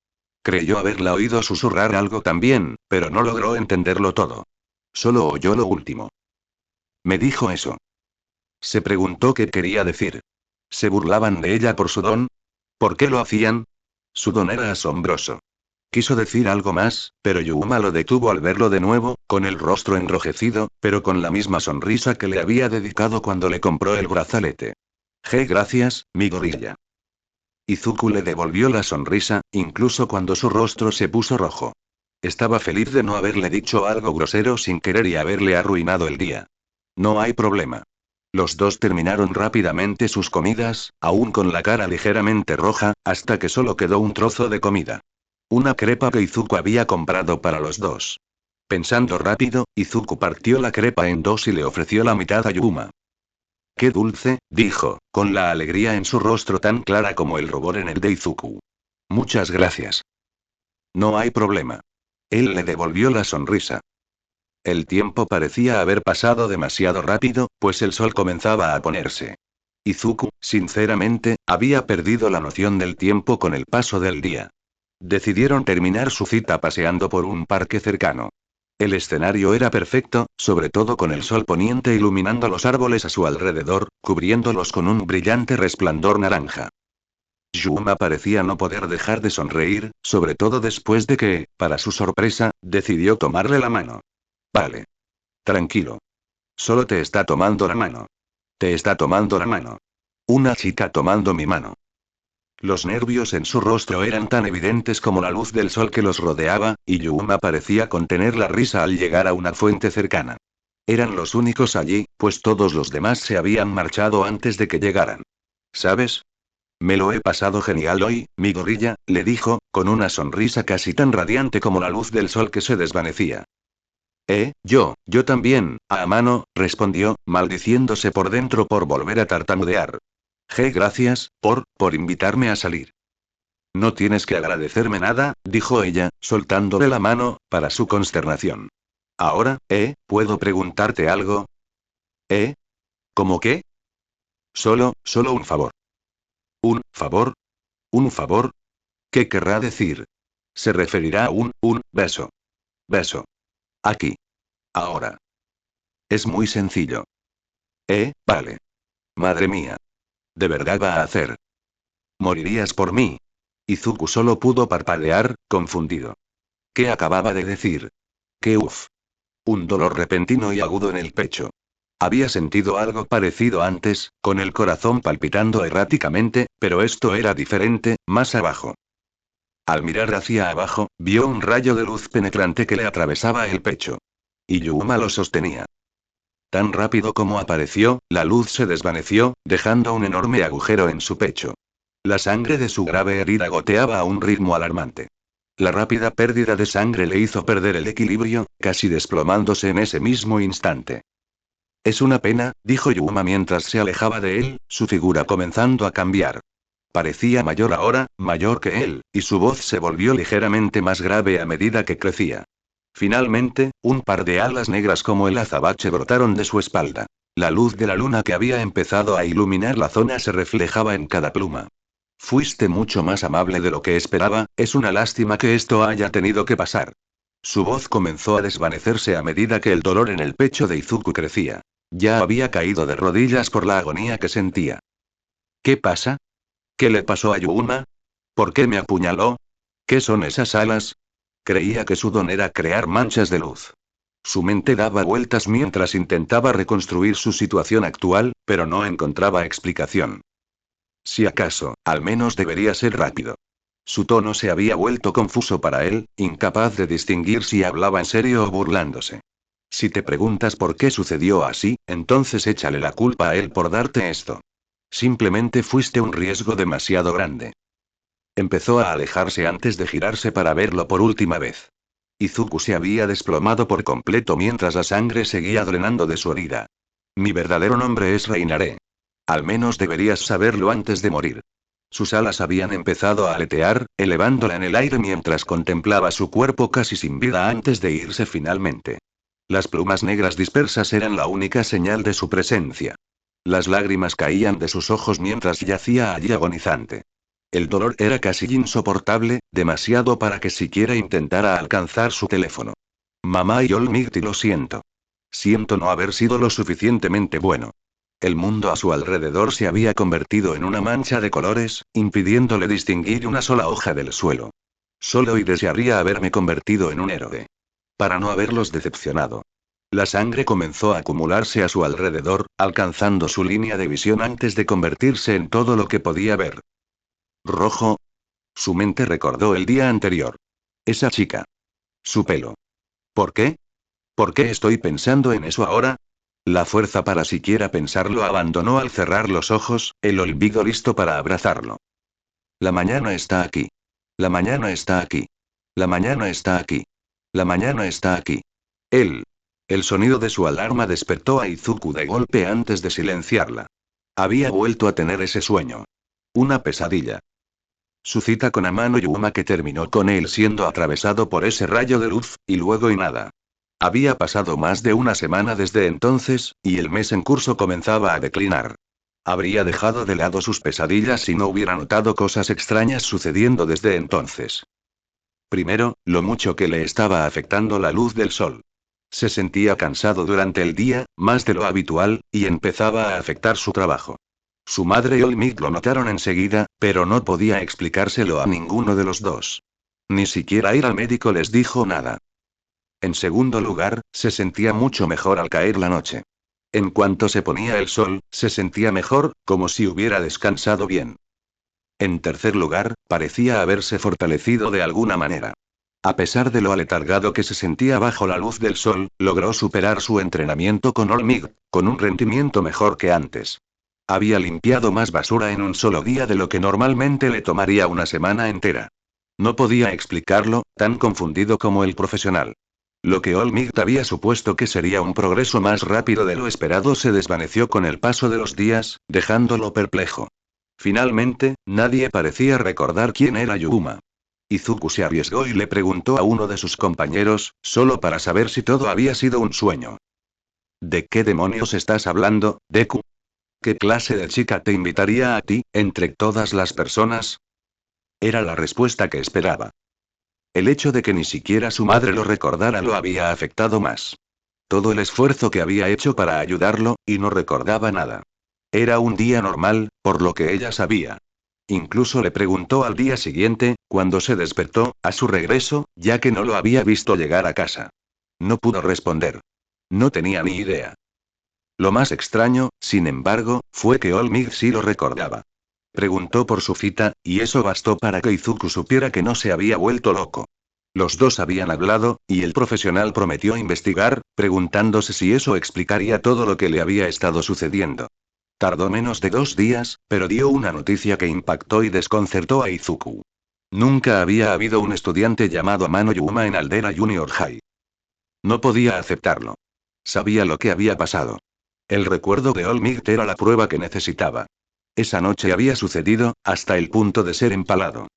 Creyó haberla oído susurrar algo también, pero no logró entenderlo todo. Solo oyó lo último. Me dijo eso. Se preguntó qué quería decir. ¿Se burlaban de ella por su don? ¿Por qué lo hacían? Su don era asombroso. Quiso decir algo más, pero Yuma lo detuvo al verlo de nuevo, con el rostro enrojecido, pero con la misma sonrisa que le había dedicado cuando le compró el brazalete. Gracias, mi gorilla. Izuku le devolvió la sonrisa, incluso cuando su rostro se puso rojo. Estaba feliz de no haberle dicho algo grosero sin querer y haberle arruinado el día. No hay problema. Los dos terminaron rápidamente sus comidas, aún con la cara ligeramente roja, hasta que solo quedó un trozo de comida. Una crepa que Izuku había comprado para los dos. Pensando rápido, Izuku partió la crepa en dos y le ofreció la mitad a Yuma. Qué dulce, dijo, con la alegría en su rostro tan clara como el rubor en el de Izuku. Muchas gracias. No hay problema. Él le devolvió la sonrisa. El tiempo parecía haber pasado demasiado rápido, pues el sol comenzaba a ponerse. Izuku, sinceramente, había perdido la noción del tiempo con el paso del día. Decidieron terminar su cita paseando por un parque cercano. El escenario era perfecto, sobre todo con el sol poniente iluminando los árboles a su alrededor, cubriéndolos con un brillante resplandor naranja. Yuma parecía no poder dejar de sonreír, sobre todo después de que, para su sorpresa, decidió tomarle la mano. Vale. Tranquilo. Solo te está tomando la mano. Te está tomando la mano. Una chica tomando mi mano. Los nervios en su rostro eran tan evidentes como la luz del sol que los rodeaba, y Yuma parecía contener la risa al llegar a una fuente cercana. Eran los únicos allí, pues todos los demás se habían marchado antes de que llegaran. ¿Sabes? Me lo he pasado genial hoy, mi gorilla, le dijo, con una sonrisa casi tan radiante como la luz del sol que se desvanecía. Yo también, a mano, respondió, maldiciéndose por dentro por volver a tartamudear. Gracias, por invitarme a salir. No tienes que agradecerme nada, dijo ella, soltándole la mano, para su consternación. Ahora, ¿puedo preguntarte algo? ¿Cómo qué? Solo un favor. ¿Un favor? ¿Un favor? ¿Qué querrá decir? Se referirá a un beso. Beso. Aquí. Ahora. Es muy sencillo. Vale. Madre mía. ¿De verdad va a hacer? Morirías por mí. Izuku solo pudo parpadear, confundido. ¿Qué acababa de decir? ¿Qué uf? Un dolor repentino y agudo en el pecho. Había sentido algo parecido antes, con el corazón palpitando erráticamente, pero esto era diferente, más abajo. Al mirar hacia abajo, vio un rayo de luz penetrante que le atravesaba el pecho. Y Yuma lo sostenía. Tan rápido como apareció, la luz se desvaneció, dejando un enorme agujero en su pecho. La sangre de su grave herida goteaba a un ritmo alarmante. La rápida pérdida de sangre le hizo perder el equilibrio, casi desplomándose en ese mismo instante. Es una pena, dijo Yuma mientras se alejaba de él, su figura comenzando a cambiar. Parecía mayor ahora, mayor que él, y su voz se volvió ligeramente más grave a medida que crecía. Finalmente, un par de alas negras como el azabache brotaron de su espalda. La luz de la luna que había empezado a iluminar la zona se reflejaba en cada pluma. Fuiste mucho más amable de lo que esperaba, es una lástima que esto haya tenido que pasar. Su voz comenzó a desvanecerse a medida que el dolor en el pecho de Izuku crecía. Ya había caído de rodillas por la agonía que sentía. ¿Qué pasa? ¿Qué le pasó a Yuma? ¿Por qué me apuñaló? ¿Qué son esas alas? Creía que su don era crear manchas de luz. Su mente daba vueltas mientras intentaba reconstruir su situación actual, pero no encontraba explicación. Si acaso, al menos debería ser rápido. Su tono se había vuelto confuso para él, incapaz de distinguir si hablaba en serio o burlándose. Si te preguntas por qué sucedió así, entonces échale la culpa a él por darte esto. Simplemente fuiste un riesgo demasiado grande. Empezó a alejarse antes de girarse para verlo por última vez. Izuku se había desplomado por completo mientras la sangre seguía drenando de su herida. Mi verdadero nombre es Reinaré. Al menos deberías saberlo antes de morir. Sus alas habían empezado a aletear, elevándola en el aire mientras contemplaba su cuerpo casi sin vida antes de irse finalmente. Las plumas negras dispersas eran la única señal de su presencia. Las lágrimas caían de sus ojos mientras yacía allí agonizante. El dolor era casi insoportable, demasiado para que siquiera intentara alcanzar su teléfono. Mamá y Olmigti, lo siento. Siento no haber sido lo suficientemente bueno. El mundo a su alrededor se había convertido en una mancha de colores, impidiéndole distinguir una sola hoja del suelo. Solo y desearía haberme convertido en un héroe. Para no haberlos decepcionado. La sangre comenzó a acumularse a su alrededor, alcanzando su línea de visión antes de convertirse en todo lo que podía ver. Rojo. Su mente recordó el día anterior. Esa chica. Su pelo. ¿Por qué? ¿Por qué estoy pensando en eso ahora? La fuerza para siquiera pensarlo abandonó al cerrar los ojos, el olvido listo para abrazarlo. La mañana está aquí. La mañana está aquí. La mañana está aquí. La mañana está aquí. Él. El sonido de su alarma despertó a Izuku de golpe antes de silenciarla. Había vuelto a tener ese sueño. Una pesadilla. Su cita con Amano Yuma que terminó con él siendo atravesado por ese rayo de luz, y luego y nada. Había pasado más de una semana desde entonces, y el mes en curso comenzaba a declinar. Habría dejado de lado sus pesadillas si no hubiera notado cosas extrañas sucediendo desde entonces. Primero, lo mucho que le estaba afectando la luz del sol. Se sentía cansado durante el día, más de lo habitual, y empezaba a afectar su trabajo. Su madre y Olmig lo notaron enseguida, pero no podía explicárselo a ninguno de los dos. Ni siquiera ir al médico les dijo nada. En segundo lugar, se sentía mucho mejor al caer la noche. En cuanto se ponía el sol, se sentía mejor, como si hubiera descansado bien. En tercer lugar, parecía haberse fortalecido de alguna manera. A pesar de lo aletargado que se sentía bajo la luz del sol, logró superar su entrenamiento con Olmig, con un rendimiento mejor que antes. Había limpiado más basura en un solo día de lo que normalmente le tomaría una semana entera. No podía explicarlo, tan confundido como el profesional. Lo que Olmig había supuesto que sería un progreso más rápido de lo esperado se desvaneció con el paso de los días, dejándolo perplejo. Finalmente, nadie parecía recordar quién era Yuma. Izuku se arriesgó y le preguntó a uno de sus compañeros, solo para saber si todo había sido un sueño. ¿De qué demonios estás hablando, Deku? ¿Qué clase de chica te invitaría a ti, entre todas las personas? Era la respuesta que esperaba. El hecho de que ni siquiera su madre lo recordara lo había afectado más. Todo el esfuerzo que había hecho para ayudarlo, y no recordaba nada. Era un día normal, por lo que ella sabía. Incluso le preguntó al día siguiente, cuando se despertó, a su regreso, ya que no lo había visto llegar a casa. No pudo responder. No tenía ni idea. Lo más extraño, sin embargo, fue que Olmig sí lo recordaba. Preguntó por su cita, y eso bastó para que Izuku supiera que no se había vuelto loco. Los dos habían hablado, y el profesional prometió investigar, preguntándose si eso explicaría todo lo que le había estado sucediendo. Tardó menos de 2 días, pero dio una noticia que impactó y desconcertó a Izuku. Nunca había habido un estudiante llamado Amano Yuma en Aldera Junior High. No podía aceptarlo. Sabía lo que había pasado. El recuerdo de Olmigt era la prueba que necesitaba. Esa noche había sucedido, hasta el punto de ser empalado.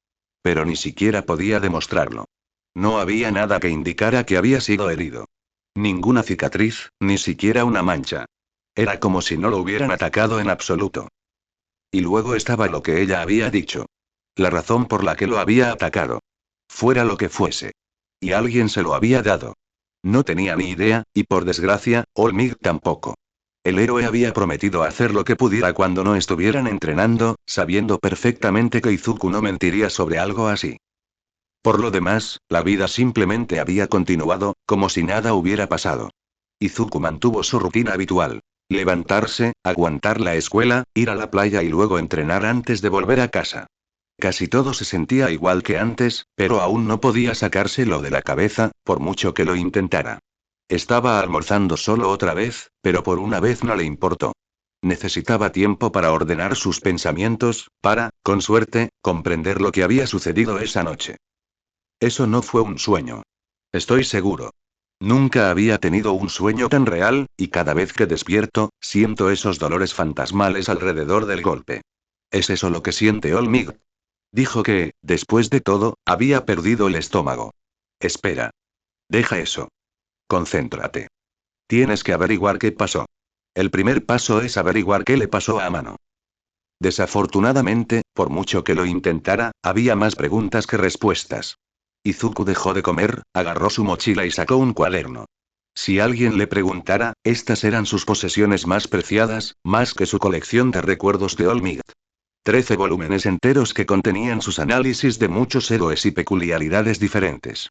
Pero ni siquiera podía demostrarlo. No había nada que indicara que había sido herido. Ninguna cicatriz, ni siquiera una mancha. Era como si no lo hubieran atacado en absoluto. Y luego estaba lo que ella había dicho. La razón por la que lo había atacado. Fuera lo que fuese. Y alguien se lo había dado. No tenía ni idea, y por desgracia, Olmigt tampoco. El héroe había prometido hacer lo que pudiera cuando no estuvieran entrenando, sabiendo perfectamente que Izuku no mentiría sobre algo así. Por lo demás, la vida simplemente había continuado, como si nada hubiera pasado. Izuku mantuvo su rutina habitual. Levantarse, aguantar la escuela, ir a la playa y luego entrenar antes de volver a casa. Casi todo se sentía igual que antes, pero aún no podía sacárselo de la cabeza, por mucho que lo intentara. Estaba almorzando solo otra vez, pero por una vez no le importó. Necesitaba tiempo para ordenar sus pensamientos, para, con suerte, comprender lo que había sucedido esa noche. Eso no fue un sueño. Estoy seguro. Nunca había tenido un sueño tan real, y cada vez que despierto, siento esos dolores fantasmales alrededor del golpe. ¿Es eso lo que siente Olmigt? Dijo que, después de todo, había perdido el estómago. Espera. Deja eso. Concéntrate. Tienes que averiguar qué pasó. El primer paso es averiguar qué le pasó a Amano. Desafortunadamente, por mucho que lo intentara, había más preguntas que respuestas. Izuku dejó de comer, agarró su mochila y sacó un cuaderno. Si alguien le preguntara, estas eran sus posesiones más preciadas, más que su colección de recuerdos de Olmigt. 13 volúmenes enteros que contenían sus análisis de muchos héroes y peculiaridades diferentes.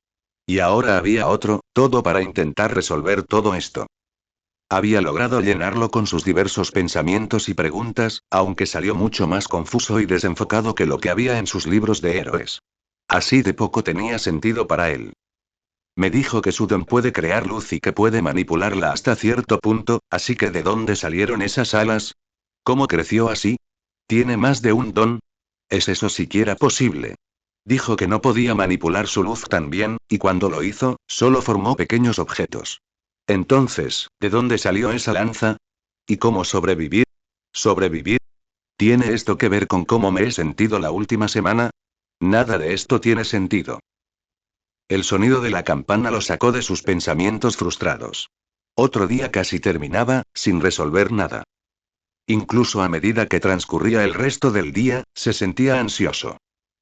Y ahora había otro, todo para intentar resolver todo esto. Había logrado llenarlo con sus diversos pensamientos y preguntas, aunque salió mucho más confuso y desenfocado que lo que había en sus libros de héroes. Así de poco tenía sentido para él. Me dijo que su don puede crear luz y que puede manipularla hasta cierto punto, así que ¿de dónde salieron esas alas? ¿Cómo creció así? ¿Tiene más de un don? ¿Es eso siquiera posible? Dijo que no podía manipular su luz tan bien, y cuando lo hizo, solo formó pequeños objetos. Entonces, ¿de dónde salió esa lanza? ¿Y cómo sobrevivir? ¿Sobrevivir? ¿Tiene esto que ver con cómo me he sentido la última semana? Nada de esto tiene sentido. El sonido de la campana lo sacó de sus pensamientos frustrados. Otro día casi terminaba, sin resolver nada. Incluso a medida que transcurría el resto del día, se sentía ansioso.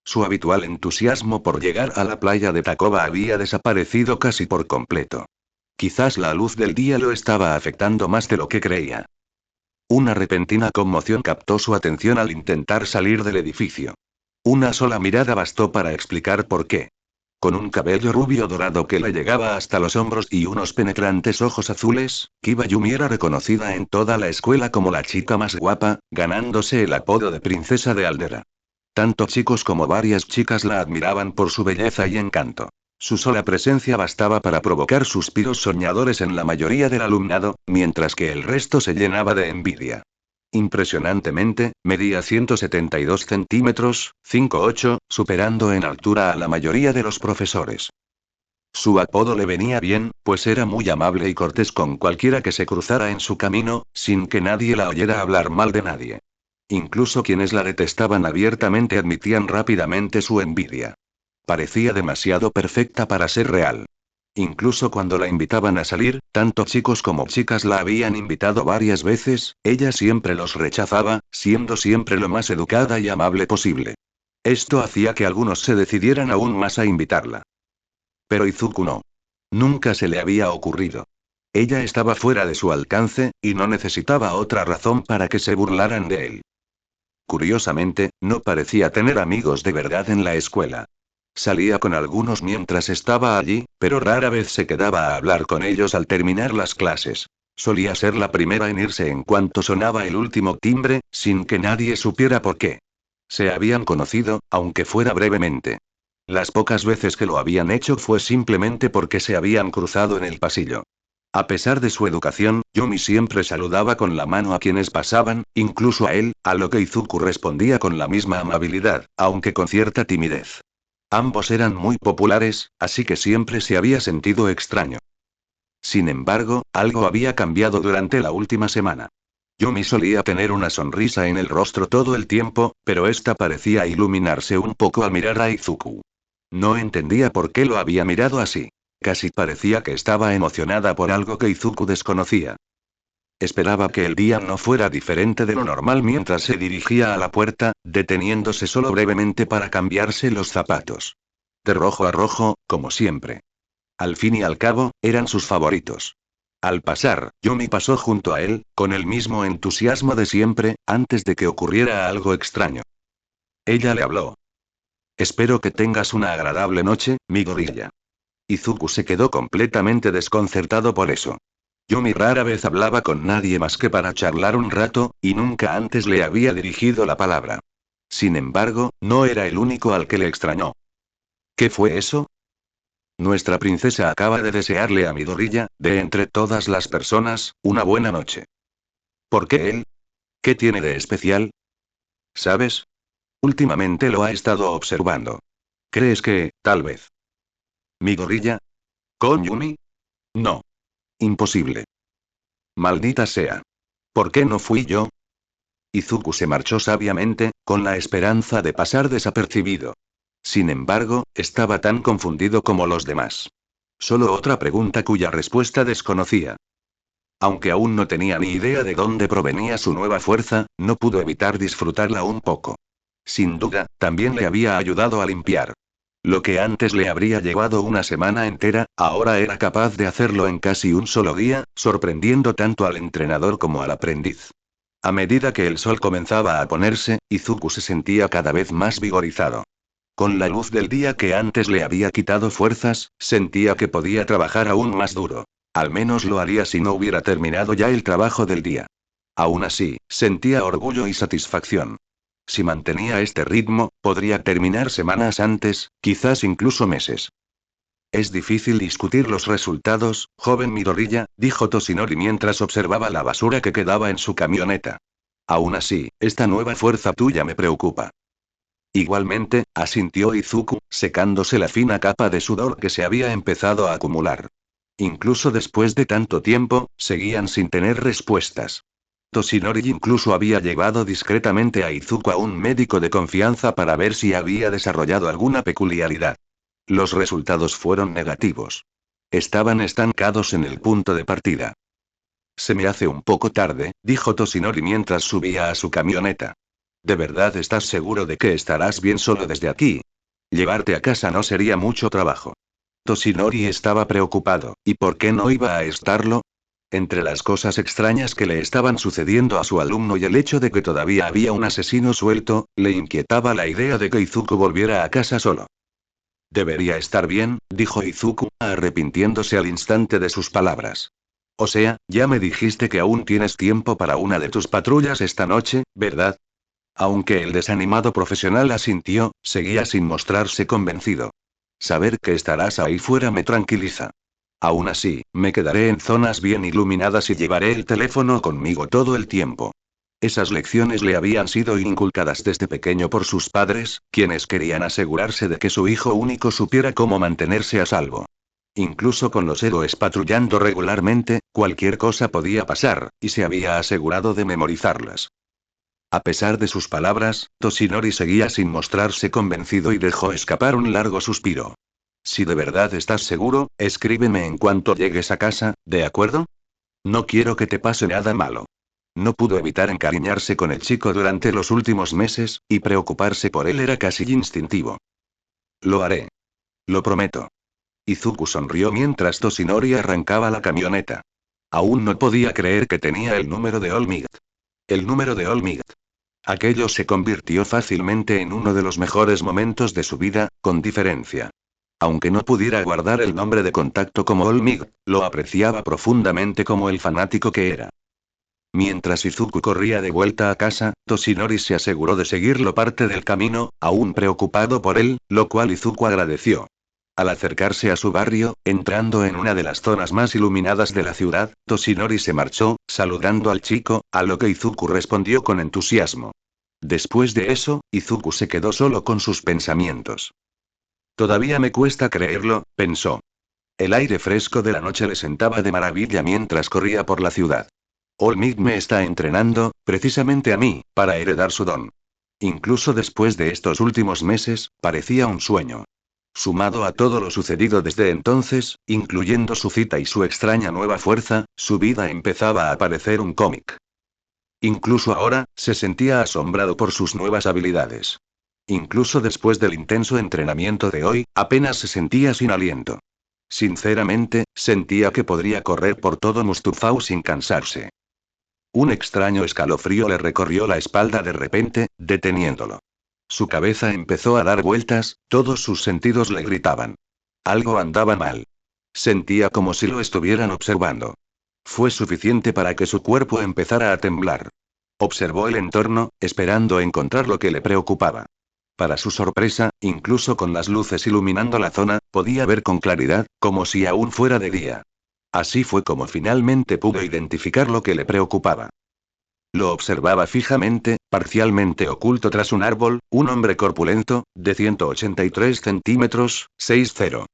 Su habitual entusiasmo por llegar a la playa de Takoba había desaparecido casi por completo. Quizás la luz del día lo estaba afectando más de lo que creía. Una repentina conmoción captó su atención al intentar salir del edificio. Una sola mirada bastó para explicar por qué. Con un cabello rubio dorado que le llegaba hasta los hombros y unos penetrantes ojos azules, Kiba Yumi era reconocida en toda la escuela como la chica más guapa, ganándose el apodo de princesa de Aldera. Tanto chicos como varias chicas la admiraban por su belleza y encanto. Su sola presencia bastaba para provocar suspiros soñadores en la mayoría del alumnado, mientras que el resto se llenaba de envidia. Impresionantemente, medía 172 centímetros, 5'8", superando en altura a la mayoría de los profesores. Su apodo le venía bien, pues era muy amable y cortés con cualquiera que se cruzara en su camino, sin que nadie la oyera hablar mal de nadie. Incluso quienes la detestaban abiertamente admitían rápidamente su envidia. Parecía demasiado perfecta para ser real. Incluso cuando la invitaban a salir, tanto chicos como chicas la habían invitado varias veces, ella siempre los rechazaba, siendo siempre lo más educada y amable posible. Esto hacía que algunos se decidieran aún más a invitarla. Pero Izuku no. Nunca se le había ocurrido. Ella estaba fuera de su alcance, y no necesitaba otra razón para que se burlaran de él. Curiosamente, no parecía tener amigos de verdad en la escuela. Salía con algunos mientras estaba allí, pero rara vez se quedaba a hablar con ellos al terminar las clases. Solía ser la primera en irse en cuanto sonaba el último timbre, sin que nadie supiera por qué. Se habían conocido, aunque fuera brevemente. Las pocas veces que lo habían hecho fue simplemente porque se habían cruzado en el pasillo. A pesar de su educación, Yumi siempre saludaba con la mano a quienes pasaban, incluso a él, a lo que Izuku respondía con la misma amabilidad, aunque con cierta timidez. Ambos eran muy populares, así que siempre se había sentido extraño. Sin embargo, algo había cambiado durante la última semana. Yumi solía tener una sonrisa en el rostro todo el tiempo, pero esta parecía iluminarse un poco al mirar a Izuku. No entendía por qué lo había mirado así. Casi parecía que estaba emocionada por algo que Izuku desconocía. Esperaba que el día no fuera diferente de lo normal mientras se dirigía a la puerta, deteniéndose solo brevemente para cambiarse los zapatos. De rojo a rojo, como siempre. Al fin y al cabo, eran sus favoritos. Al pasar, Yumi pasó junto a él, con el mismo entusiasmo de siempre, antes de que ocurriera algo extraño. Ella le habló. Espero que tengas una agradable noche, mi gorilla. Izuku se quedó completamente desconcertado por eso. Yumi rara vez hablaba con nadie más que para charlar un rato, y nunca antes le había dirigido la palabra. Sin embargo, no era el único al que le extrañó. ¿Qué fue eso? Nuestra princesa acaba de desearle a mi gorilla, de entre todas las personas, una buena noche. ¿Por qué él? ¿Qué tiene de especial? ¿Sabes? Últimamente lo ha estado observando. ¿Crees que, tal vez? ¿Mi gorilla? ¿Con Yumi? No. Imposible. Maldita sea. ¿Por qué no fui yo? Izuku se marchó sabiamente, con la esperanza de pasar desapercibido. Sin embargo, estaba tan confundido como los demás. Solo otra pregunta cuya respuesta desconocía. Aunque aún no tenía ni idea de dónde provenía su nueva fuerza, no pudo evitar disfrutarla un poco. Sin duda, también le había ayudado a limpiar. Lo que antes le habría llevado una semana entera, ahora era capaz de hacerlo en casi un solo día, sorprendiendo tanto al entrenador como al aprendiz. A medida que el sol comenzaba a ponerse, Izuku se sentía cada vez más vigorizado. Con la luz del día que antes le había quitado fuerzas, sentía que podía trabajar aún más duro. Al menos lo haría si no hubiera terminado ya el trabajo del día. Aún así, sentía orgullo y satisfacción. Si mantenía este ritmo, podría terminar semanas antes, quizás incluso meses. Es difícil discutir los resultados, joven Midoriya, dijo Toshinori mientras observaba la basura que quedaba en su camioneta. Aún así, esta nueva fuerza tuya me preocupa. Igualmente, asintió Izuku, secándose la fina capa de sudor que se había empezado a acumular. Incluso después de tanto tiempo, seguían sin tener respuestas. Toshinori incluso había llevado discretamente a Izuku a un médico de confianza para ver si había desarrollado alguna peculiaridad. Los resultados fueron negativos. Estaban estancados en el punto de partida. Se me hace un poco tarde, dijo Toshinori mientras subía a su camioneta. ¿De verdad estás seguro de que estarás bien solo desde aquí? Llevarte a casa no sería mucho trabajo. Toshinori estaba preocupado, ¿y por qué no iba a estarlo? Entre las cosas extrañas que le estaban sucediendo a su alumno y el hecho de que todavía había un asesino suelto, le inquietaba la idea de que Izuku volviera a casa solo. Debería estar bien, dijo Izuku, arrepintiéndose al instante de sus palabras. O sea, ya me dijiste que aún tienes tiempo para una de tus patrullas esta noche, ¿verdad? Aunque el desanimado profesional asintió, seguía sin mostrarse convencido. Saber que estarás ahí fuera me tranquiliza. Aún así, me quedaré en zonas bien iluminadas y llevaré el teléfono conmigo todo el tiempo. Esas lecciones le habían sido inculcadas desde pequeño por sus padres, quienes querían asegurarse de que su hijo único supiera cómo mantenerse a salvo. Incluso con los héroes patrullando regularmente, cualquier cosa podía pasar, y se había asegurado de memorizarlas. A pesar de sus palabras, Toshinori seguía sin mostrarse convencido y dejó escapar un largo suspiro. Si de verdad estás seguro, escríbeme en cuanto llegues a casa, ¿de acuerdo? No quiero que te pase nada malo. No pudo evitar encariñarse con el chico durante los últimos meses, y preocuparse por él era casi instintivo. Lo haré. Lo prometo. Izuku sonrió mientras Toshinori arrancaba la camioneta. Aún no podía creer que tenía el número de Olmigt. El número de Olmigt. Aquello se convirtió fácilmente en uno de los mejores momentos de su vida, con diferencia. Aunque no pudiera guardar el nombre de contacto como Olmigt, lo apreciaba profundamente como el fanático que era. Mientras Izuku corría de vuelta a casa, Toshinori se aseguró de seguirlo parte del camino, aún preocupado por él, lo cual Izuku agradeció. Al acercarse a su barrio, entrando en una de las zonas más iluminadas de la ciudad, Toshinori se marchó, saludando al chico, a lo que Izuku respondió con entusiasmo. Después de eso, Izuku se quedó solo con sus pensamientos. Todavía me cuesta creerlo, pensó. El aire fresco de la noche le sentaba de maravilla mientras corría por la ciudad. Olmid me está entrenando, precisamente a mí, para heredar su don. Incluso después de estos últimos meses, parecía un sueño. Sumado a todo lo sucedido desde entonces, incluyendo su cita y su extraña nueva fuerza, su vida empezaba a parecer un cómic. Incluso ahora, se sentía asombrado por sus nuevas habilidades. Incluso después del intenso entrenamiento de hoy, apenas se sentía sin aliento. Sinceramente, sentía que podría correr por todo Mustafau sin cansarse. Un extraño escalofrío le recorrió la espalda de repente, deteniéndolo. Su cabeza empezó a dar vueltas, todos sus sentidos le gritaban. Algo andaba mal. Sentía como si lo estuvieran observando. Fue suficiente para que su cuerpo empezara a temblar. Observó el entorno, esperando encontrar lo que le preocupaba. Para su sorpresa, incluso con las luces iluminando la zona, podía ver con claridad, como si aún fuera de día. Así fue como finalmente pudo identificar lo que le preocupaba. Lo observaba fijamente, parcialmente oculto tras un árbol, un hombre corpulento, de 183 centímetros, 6'0".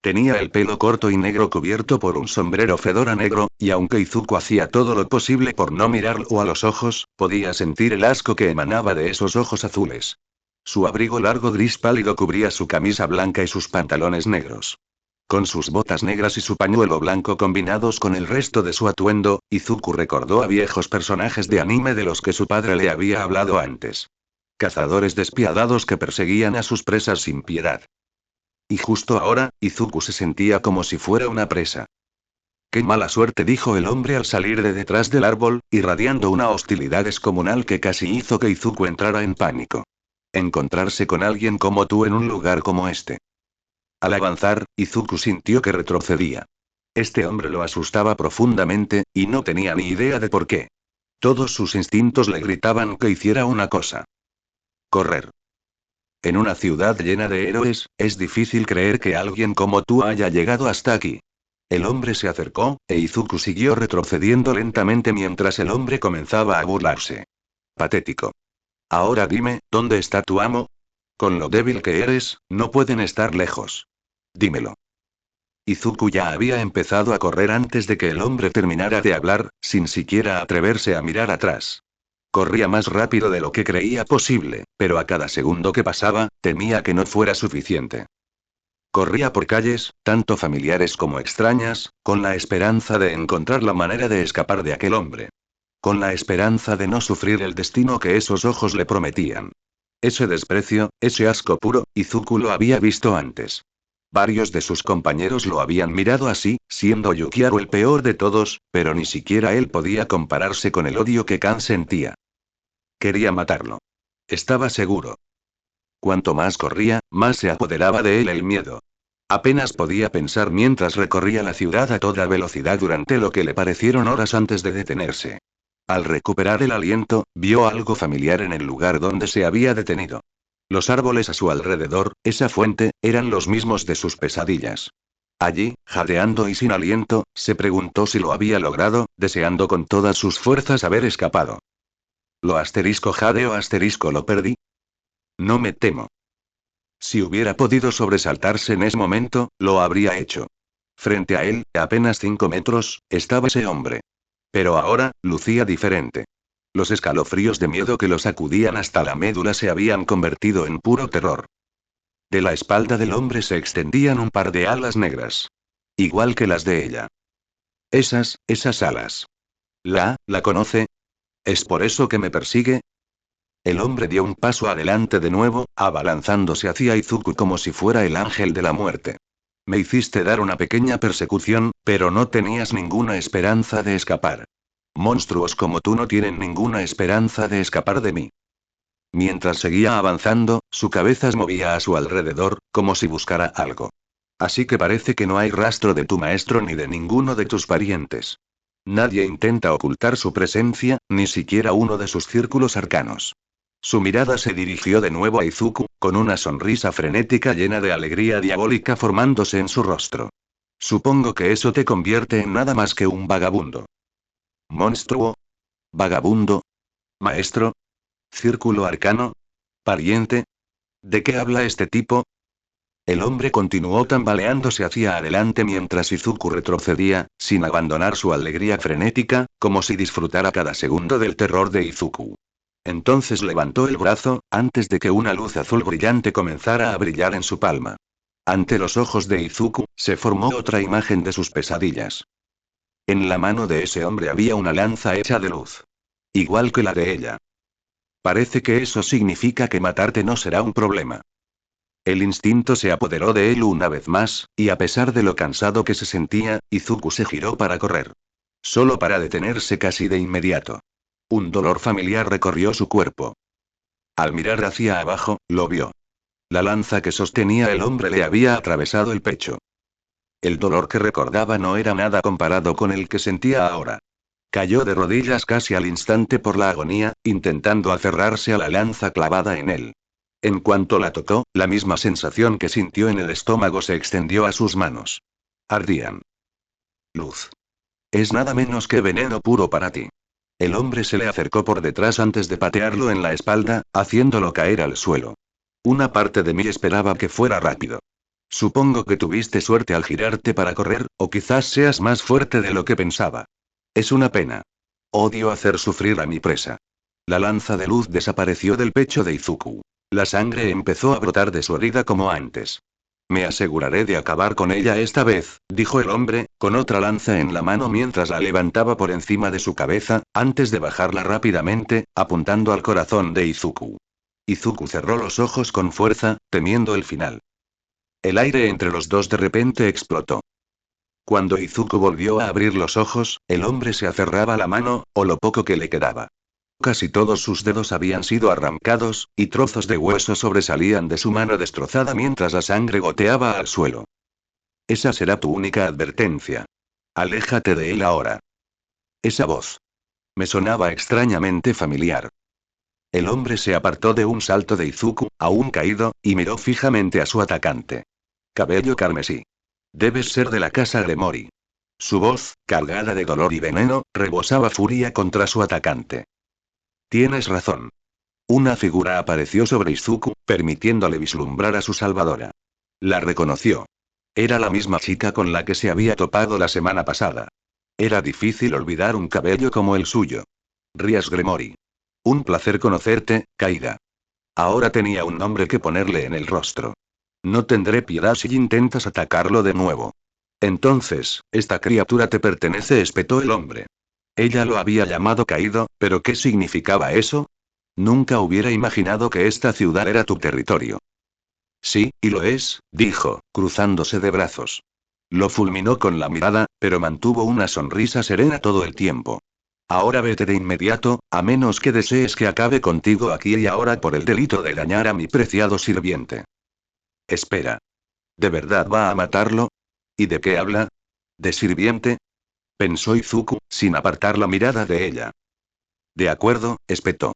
Tenía el pelo corto y negro cubierto por un sombrero fedora negro, y aunque Izuku hacía todo lo posible por no mirarlo a los ojos, podía sentir el asco que emanaba de esos ojos azules. Su abrigo largo gris pálido cubría su camisa blanca y sus pantalones negros. Con sus botas negras y su pañuelo blanco combinados con el resto de su atuendo, Izuku recordó a viejos personajes de anime de los que su padre le había hablado antes. Cazadores despiadados que perseguían a sus presas sin piedad. Y justo ahora, Izuku se sentía como si fuera una presa. ¡Qué mala suerte!, dijo el hombre al salir de detrás del árbol, irradiando una hostilidad descomunal que casi hizo que Izuku entrara en pánico. Encontrarse con alguien como tú en un lugar como este. Al avanzar, Izuku sintió que retrocedía. Este hombre lo asustaba profundamente, y no tenía ni idea de por qué. Todos sus instintos le gritaban que hiciera una cosa. Correr. En una ciudad llena de héroes, es difícil creer que alguien como tú haya llegado hasta aquí. El hombre se acercó, e Izuku siguió retrocediendo lentamente mientras el hombre comenzaba a burlarse. Patético. Ahora dime, ¿dónde está tu amo? Con lo débil que eres, no pueden estar lejos. Dímelo. Izuku ya había empezado a correr antes de que el hombre terminara de hablar, sin siquiera atreverse a mirar atrás. Corría más rápido de lo que creía posible, pero a cada segundo que pasaba, temía que no fuera suficiente. Corría por calles, tanto familiares como extrañas, con la esperanza de encontrar la manera de escapar de aquel hombre. Con la esperanza de no sufrir el destino que esos ojos le prometían. Ese desprecio, ese asco puro, Izuku lo había visto antes. Varios de sus compañeros lo habían mirado así, siendo Yukiaru el peor de todos, pero ni siquiera él podía compararse con el odio que Kan sentía. Quería matarlo. Estaba seguro. Cuanto más corría, más se apoderaba de él el miedo. Apenas podía pensar mientras recorría la ciudad a toda velocidad durante lo que le parecieron horas antes de detenerse. Al recuperar el aliento, vio algo familiar en el lugar donde se había detenido. Los árboles a su alrededor, esa fuente, eran los mismos de sus pesadillas. Allí, jadeando y sin aliento, se preguntó si lo había logrado, deseando con todas sus fuerzas haber escapado. Lo asterisco jadeo asterisco lo perdí. No me temo. Si hubiera podido sobresaltarse en ese momento, lo habría hecho. Frente a él, a apenas 5 metros, estaba ese hombre. Pero ahora, lucía diferente. Los escalofríos de miedo que lo sacudían hasta la médula se habían convertido en puro terror. De la espalda del hombre se extendían un par de alas negras. Igual que las de ella. Esas alas. ¿La conoce? ¿Es por eso que me persigue? El hombre dio un paso adelante de nuevo, abalanzándose hacia Izuku como si fuera el ángel de la muerte. Me hiciste dar una pequeña persecución, pero no tenías ninguna esperanza de escapar. Monstruos como tú no tienen ninguna esperanza de escapar de mí. Mientras seguía avanzando, su cabeza se movía a su alrededor, como si buscara algo. Así que parece que no hay rastro de tu maestro ni de ninguno de tus parientes. Nadie intenta ocultar su presencia, ni siquiera uno de sus círculos arcanos. Su mirada se dirigió de nuevo a Izuku, con una sonrisa frenética llena de alegría diabólica formándose en su rostro. Supongo que eso te convierte en nada más que un vagabundo. ¿Monstruo? ¿Vagabundo? ¿Maestro? ¿Círculo arcano? ¿Pariente? ¿De qué habla este tipo? El hombre continuó tambaleándose hacia adelante mientras Izuku retrocedía, sin abandonar su alegría frenética, como si disfrutara cada segundo del terror de Izuku. Entonces levantó el brazo, antes de que una luz azul brillante comenzara a brillar en su palma. Ante los ojos de Izuku, se formó otra imagen de sus pesadillas. En la mano de ese hombre había una lanza hecha de luz. Igual que la de ella. Parece que eso significa que matarte no será un problema. El instinto se apoderó de él una vez más, y a pesar de lo cansado que se sentía, Izuku se giró para correr. Solo para detenerse casi de inmediato. Un dolor familiar recorrió su cuerpo. Al mirar hacia abajo, lo vio. La lanza que sostenía el hombre le había atravesado el pecho. El dolor que recordaba no era nada comparado con el que sentía ahora. Cayó de rodillas casi al instante por la agonía, intentando aferrarse a la lanza clavada en él. En cuanto la tocó, la misma sensación que sintió en el estómago se extendió a sus manos. Ardían. Luz. Es nada menos que veneno puro para ti. El hombre se le acercó por detrás antes de patearlo en la espalda, haciéndolo caer al suelo. Una parte de mí esperaba que fuera rápido. Supongo que tuviste suerte al girarte para correr, o quizás seas más fuerte de lo que pensaba. Es una pena. Odio hacer sufrir a mi presa. La lanza de luz desapareció del pecho de Izuku. La sangre empezó a brotar de su herida como antes. Me aseguraré de acabar con ella esta vez, dijo el hombre, con otra lanza en la mano mientras la levantaba por encima de su cabeza, antes de bajarla rápidamente, apuntando al corazón de Izuku. Izuku cerró los ojos con fuerza, temiendo el final. El aire entre los dos de repente explotó. Cuando Izuku volvió a abrir los ojos, el hombre se aferraba a la mano, o lo poco que le quedaba. Casi todos sus dedos habían sido arrancados, y trozos de hueso sobresalían de su mano destrozada mientras la sangre goteaba al suelo. Esa será tu única advertencia. Aléjate de él ahora. Esa voz. Me sonaba extrañamente familiar. El hombre se apartó de un salto de Izuku, aún caído, y miró fijamente a su atacante. Cabello carmesí. Debes ser de la casa Gremory. Su voz, cargada de dolor y veneno, rebosaba furia contra su atacante. Tienes razón. Una figura apareció sobre Izuku, permitiéndole vislumbrar a su salvadora. La reconoció. Era la misma chica con la que se había topado la semana pasada. Era difícil olvidar un cabello como el suyo. Rías Gremory. Un placer conocerte, Kaida. Ahora tenía un nombre que ponerle en el rostro. No tendré piedad si intentas atacarlo de nuevo. Entonces, esta criatura te pertenece, espetó el hombre. Ella lo había llamado Kaido, pero ¿qué significaba eso? Nunca hubiera imaginado que esta ciudad era tu territorio. Sí, y lo es, dijo, cruzándose de brazos. Lo fulminó con la mirada, pero mantuvo una sonrisa serena todo el tiempo. Ahora vete de inmediato, a menos que desees que acabe contigo aquí y ahora por el delito de dañar a mi preciado sirviente. Espera. ¿De verdad va a matarlo? ¿Y de qué habla? ¿De sirviente? Pensó Izuku, sin apartar la mirada de ella. De acuerdo, espetó.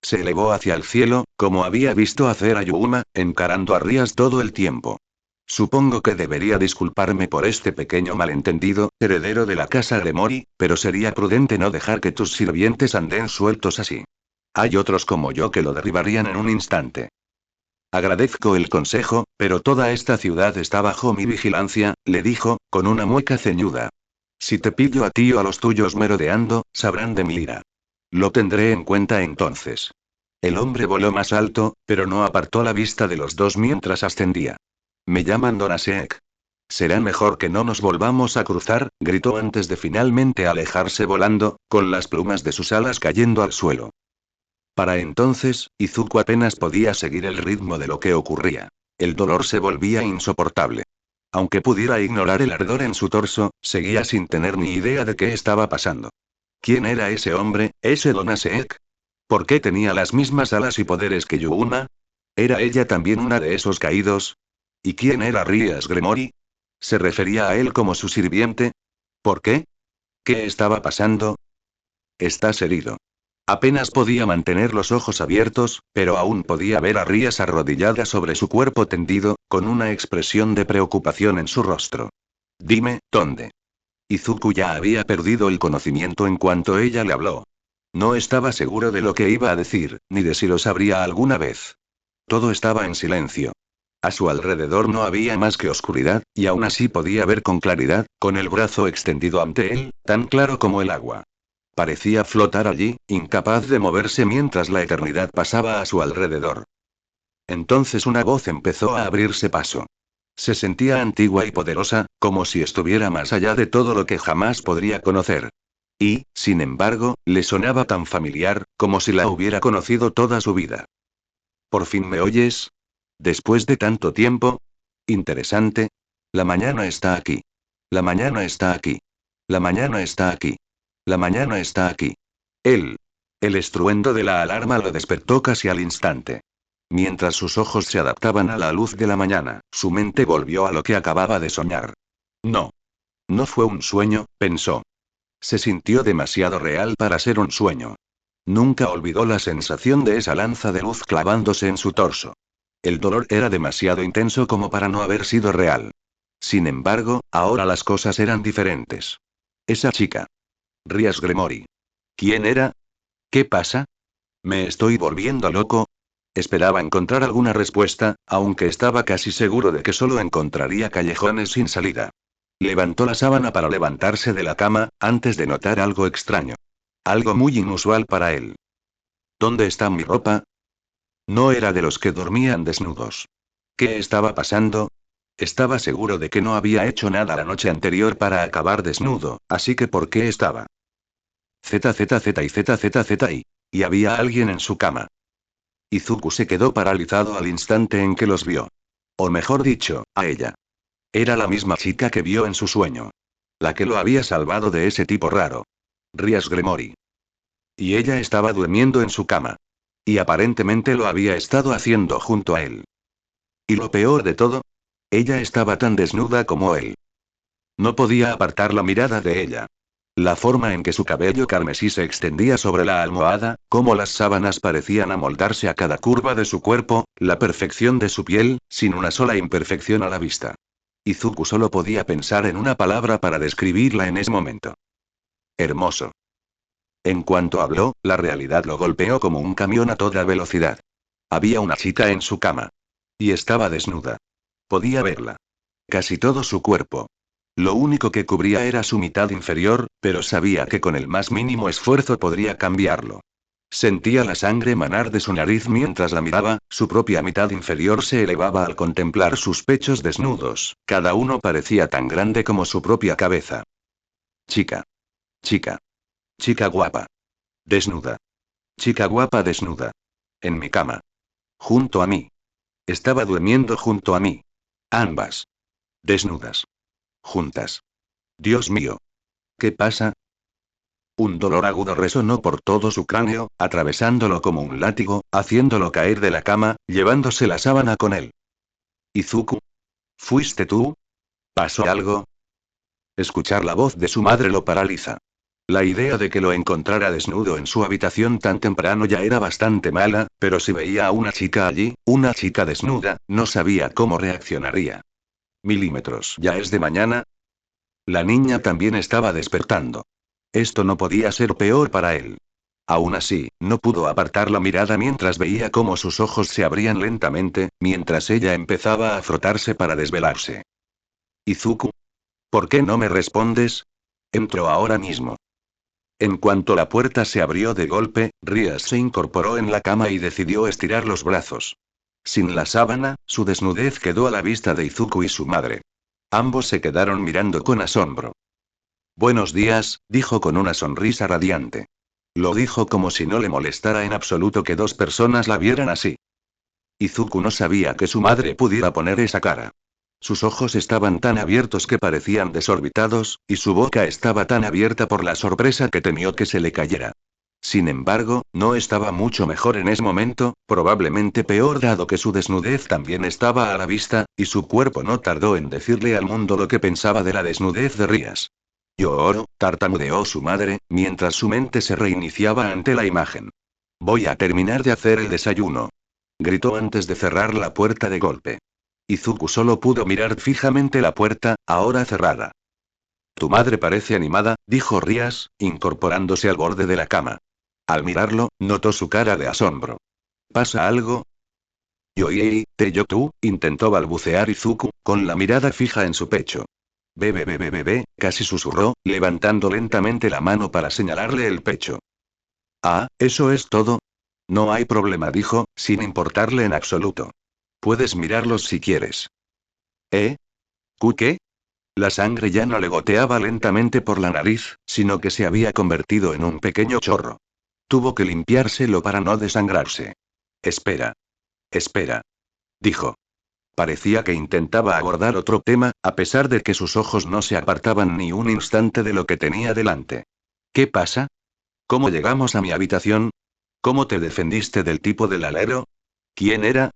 Se elevó hacia el cielo, como había visto hacer a Yuma, encarando a Rías todo el tiempo. Supongo que debería disculparme por este pequeño malentendido, heredero de la casa Gremory, pero sería prudente no dejar que tus sirvientes anden sueltos así. Hay otros como yo que lo derribarían en un instante. Agradezco el consejo, pero toda esta ciudad está bajo mi vigilancia, le dijo, con una mueca ceñuda. Si te pillo a ti o a los tuyos merodeando, sabrán de mi ira. Lo tendré en cuenta entonces. El hombre voló más alto, pero no apartó la vista de los dos mientras ascendía. Me llaman Donasek. Será mejor que no nos volvamos a cruzar, gritó antes de finalmente alejarse volando, con las plumas de sus alas cayendo al suelo. Para entonces, Izuku apenas podía seguir el ritmo de lo que ocurría. El dolor se volvía insoportable. Aunque pudiera ignorar el ardor en su torso, seguía sin tener ni idea de qué estaba pasando. ¿Quién era ese hombre, ese Donasek? ¿Por qué tenía las mismas alas y poderes que Yuna? ¿Era ella también una de esos caídos? ¿Y quién era Rías Gremory? ¿Se refería a él como su sirviente? ¿Por qué? ¿Qué estaba pasando? Estás herido. Apenas podía mantener los ojos abiertos, pero aún podía ver a Rías arrodillada sobre su cuerpo tendido, con una expresión de preocupación en su rostro. Dime, ¿dónde? Izuku ya había perdido el conocimiento en cuanto ella le habló. No estaba seguro de lo que iba a decir, ni de si lo sabría alguna vez. Todo estaba en silencio. A su alrededor no había más que oscuridad, y aún así podía ver con claridad, con el brazo extendido ante él, tan claro como el agua. Parecía flotar allí, incapaz de moverse mientras la eternidad pasaba a su alrededor. Entonces una voz empezó a abrirse paso. Se sentía antigua y poderosa, como si estuviera más allá de todo lo que jamás podría conocer. Y, sin embargo, le sonaba tan familiar, como si la hubiera conocido toda su vida. ¿Por fin me oyes? ¿Después de tanto tiempo? Interesante. La mañana está aquí. La mañana está aquí. La mañana está aquí. La mañana está aquí. Él. El estruendo de la alarma lo despertó casi al instante. Mientras sus ojos se adaptaban a la luz de la mañana, su mente volvió a lo que acababa de soñar. No. No fue un sueño, pensó. Se sintió demasiado real para ser un sueño. Nunca olvidó la sensación de esa lanza de luz clavándose en su torso. El dolor era demasiado intenso como para no haber sido real. Sin embargo, ahora las cosas eran diferentes. Esa chica. Rías Gremory. ¿Quién era? ¿Qué pasa? ¿Me estoy volviendo loco? Esperaba encontrar alguna respuesta, aunque estaba casi seguro de que solo encontraría callejones sin salida. Levantó la sábana para levantarse de la cama, antes de notar algo extraño. Algo muy inusual para él. ¿Dónde está mi ropa? No era de los que dormían desnudos. ¿Qué estaba pasando? Estaba seguro de que no había hecho nada la noche anterior para acabar desnudo, así que ¿por qué estaba? ZZZ. Y había alguien en su cama. Izuku se quedó paralizado al instante en que los vio. O mejor dicho, a ella. Era la misma chica que vio en su sueño. La que lo había salvado de ese tipo raro. Rías Gremory. Y ella estaba durmiendo en su cama. Y aparentemente lo había estado haciendo junto a él. Y lo peor de todo, ella estaba tan desnuda como él. No podía apartar la mirada de ella. La forma en que su cabello carmesí se extendía sobre la almohada, cómo las sábanas parecían amoldarse a cada curva de su cuerpo, la perfección de su piel, sin una sola imperfección a la vista. Izuku solo podía pensar en una palabra para describirla en ese momento. Hermoso. En cuanto habló, la realidad lo golpeó como un camión a toda velocidad. Había una chica en su cama. Y estaba desnuda. Podía verla. Casi todo su cuerpo. Lo único que cubría era su mitad inferior, pero sabía que con el más mínimo esfuerzo podría cambiarlo. Sentía la sangre manar de su nariz mientras la miraba, su propia mitad inferior se elevaba al contemplar sus pechos desnudos, cada uno parecía tan grande como su propia cabeza. Chica. Chica. Chica guapa. Desnuda. Chica guapa desnuda. En mi cama. Junto a mí. Estaba durmiendo junto a mí. Ambas. Desnudas. Juntas. Dios mío. ¿Qué pasa? Un dolor agudo resonó por todo su cráneo, atravesándolo como un látigo, haciéndolo caer de la cama, llevándose la sábana con él. Izuku. ¿Fuiste tú? ¿Pasó algo? Escuchar la voz de su madre lo paraliza. La idea de que lo encontrara desnudo en su habitación tan temprano ya era bastante mala, pero si veía a una chica allí, una chica desnuda, no sabía cómo reaccionaría. Milímetros. ¿Ya es de mañana? La niña también estaba despertando. Esto no podía ser peor para él. Aún así, no pudo apartar la mirada mientras veía cómo sus ojos se abrían lentamente, mientras ella empezaba a frotarse para desvelarse. Izuku. ¿Por qué no me respondes? Entro ahora mismo. En cuanto la puerta se abrió de golpe, Rías se incorporó en la cama y decidió estirar los brazos. Sin la sábana, su desnudez quedó a la vista de Izuku y su madre. Ambos se quedaron mirando con asombro. Buenos días, dijo con una sonrisa radiante. Lo dijo como si no le molestara en absoluto que dos personas la vieran así. Izuku no sabía que su madre pudiera poner esa cara. Sus ojos estaban tan abiertos que parecían desorbitados, y su boca estaba tan abierta por la sorpresa que temió que se le cayera. Sin embargo, no estaba mucho mejor en ese momento, probablemente peor dado que su desnudez también estaba a la vista, y su cuerpo no tardó en decirle al mundo lo que pensaba de la desnudez de Rías. Lloró, tartamudeó su madre, mientras su mente se reiniciaba ante la imagen. Voy a terminar de hacer el desayuno. Gritó antes de cerrar la puerta de golpe. Izuku solo pudo mirar fijamente la puerta, ahora cerrada. Tu madre parece animada, dijo Rías, incorporándose al borde de la cama. Al mirarlo, notó su cara de asombro. ¿Pasa algo? Yo tú, intentó balbucear Izuku, con la mirada fija en su pecho. Bebé, casi susurró, levantando lentamente la mano para señalarle el pecho. Ah, ¿eso es todo? No hay problema, dijo, sin importarle en absoluto. Puedes mirarlos si quieres. ¿Eh? ¿Qué? La sangre ya no le goteaba lentamente por la nariz, sino que se había convertido en un pequeño chorro. Tuvo que limpiárselo para no desangrarse. Espera. Espera. Dijo. Parecía que intentaba abordar otro tema, a pesar de que sus ojos no se apartaban ni un instante de lo que tenía delante. ¿Qué pasa? ¿Cómo llegamos a mi habitación? ¿Cómo te defendiste del tipo del alero? ¿Quién era?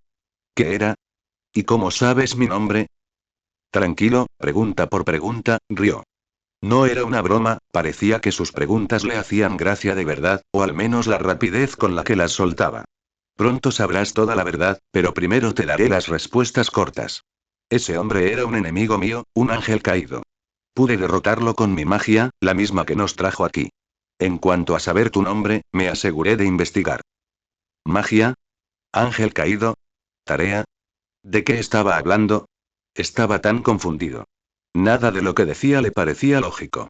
¿Qué era? ¿Y cómo sabes mi nombre? Tranquilo, pregunta por pregunta, rió. No era una broma, parecía que sus preguntas le hacían gracia de verdad, o al menos la rapidez con la que las soltaba. Pronto sabrás toda la verdad, pero primero te daré las respuestas cortas. Ese hombre era un enemigo mío, un ángel caído. Pude derrotarlo con mi magia, la misma que nos trajo aquí. En cuanto a saber tu nombre, me aseguré de investigar. ¿Magia? ¿Ángel caído? ¿Tarea? ¿De qué estaba hablando? Estaba tan confundido. Nada de lo que decía le parecía lógico.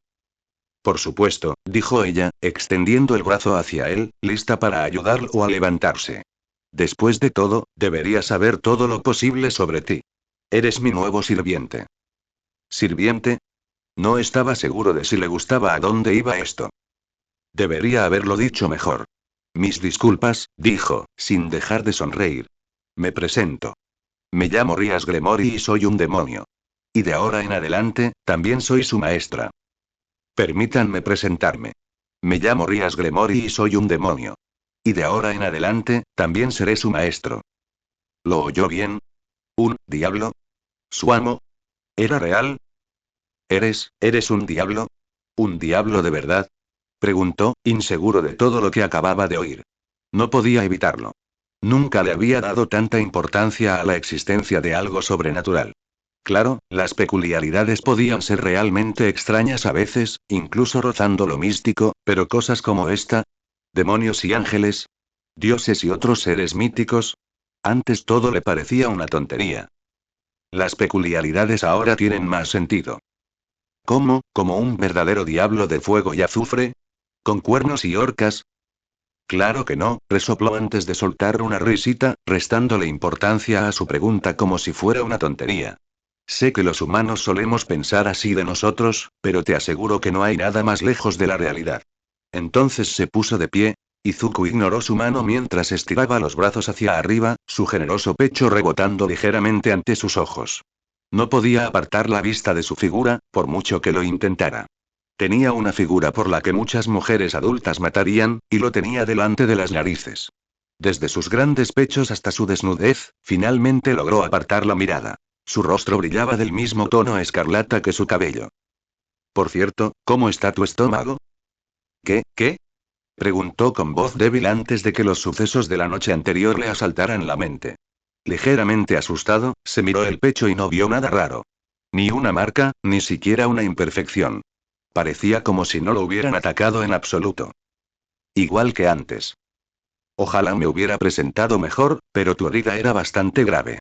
Por supuesto, dijo ella, extendiendo el brazo hacia él, lista para ayudarlo a levantarse. Después de todo, debería saber todo lo posible sobre ti. Eres mi nuevo sirviente. ¿Sirviente? No estaba seguro de si le gustaba a dónde iba esto. Debería haberlo dicho mejor. Mis disculpas, dijo, sin dejar de sonreír. Me presento. Me llamo Rías Gremory y soy un demonio. Y de ahora en adelante, también soy su maestra. Permítanme presentarme. Me llamo Rías Gremory y soy un demonio. Y de ahora en adelante, también seré su maestro. ¿Lo oyó bien? ¿Un diablo? ¿Su amo? ¿Era real? ¿Eres un diablo? ¿Un diablo de verdad? Preguntó, inseguro de todo lo que acababa de oír. No podía evitarlo. Nunca le había dado tanta importancia a la existencia de algo sobrenatural. Claro, las peculiaridades podían ser realmente extrañas a veces, incluso rozando lo místico, pero cosas como esta. Demonios y ángeles. Dioses y otros seres míticos. Antes todo le parecía una tontería. Las peculiaridades ahora tienen más sentido. ¿Cómo, como un verdadero diablo de fuego y azufre? ¿Con cuernos y horcas? Claro que no, resopló antes de soltar una risita, restándole importancia a su pregunta como si fuera una tontería. Sé que los humanos solemos pensar así de nosotros, pero te aseguro que no hay nada más lejos de la realidad. Entonces se puso de pie. Izuku ignoró su mano mientras estiraba los brazos hacia arriba, su generoso pecho rebotando ligeramente ante sus ojos. No podía apartar la vista de su figura, por mucho que lo intentara. Tenía una figura por la que muchas mujeres adultas matarían, y lo tenía delante de las narices. Desde sus grandes pechos hasta su desnudez, finalmente logró apartar la mirada. Su rostro brillaba del mismo tono escarlata que su cabello. Por cierto, ¿cómo está tu estómago? ¿Qué? Preguntó con voz débil antes de que los sucesos de la noche anterior le asaltaran la mente. Ligeramente asustado, se miró el pecho y no vio nada raro. Ni una marca, ni siquiera una imperfección. Parecía como si no lo hubieran atacado en absoluto. Igual que antes. Ojalá me hubiera presentado mejor, pero tu herida era bastante grave.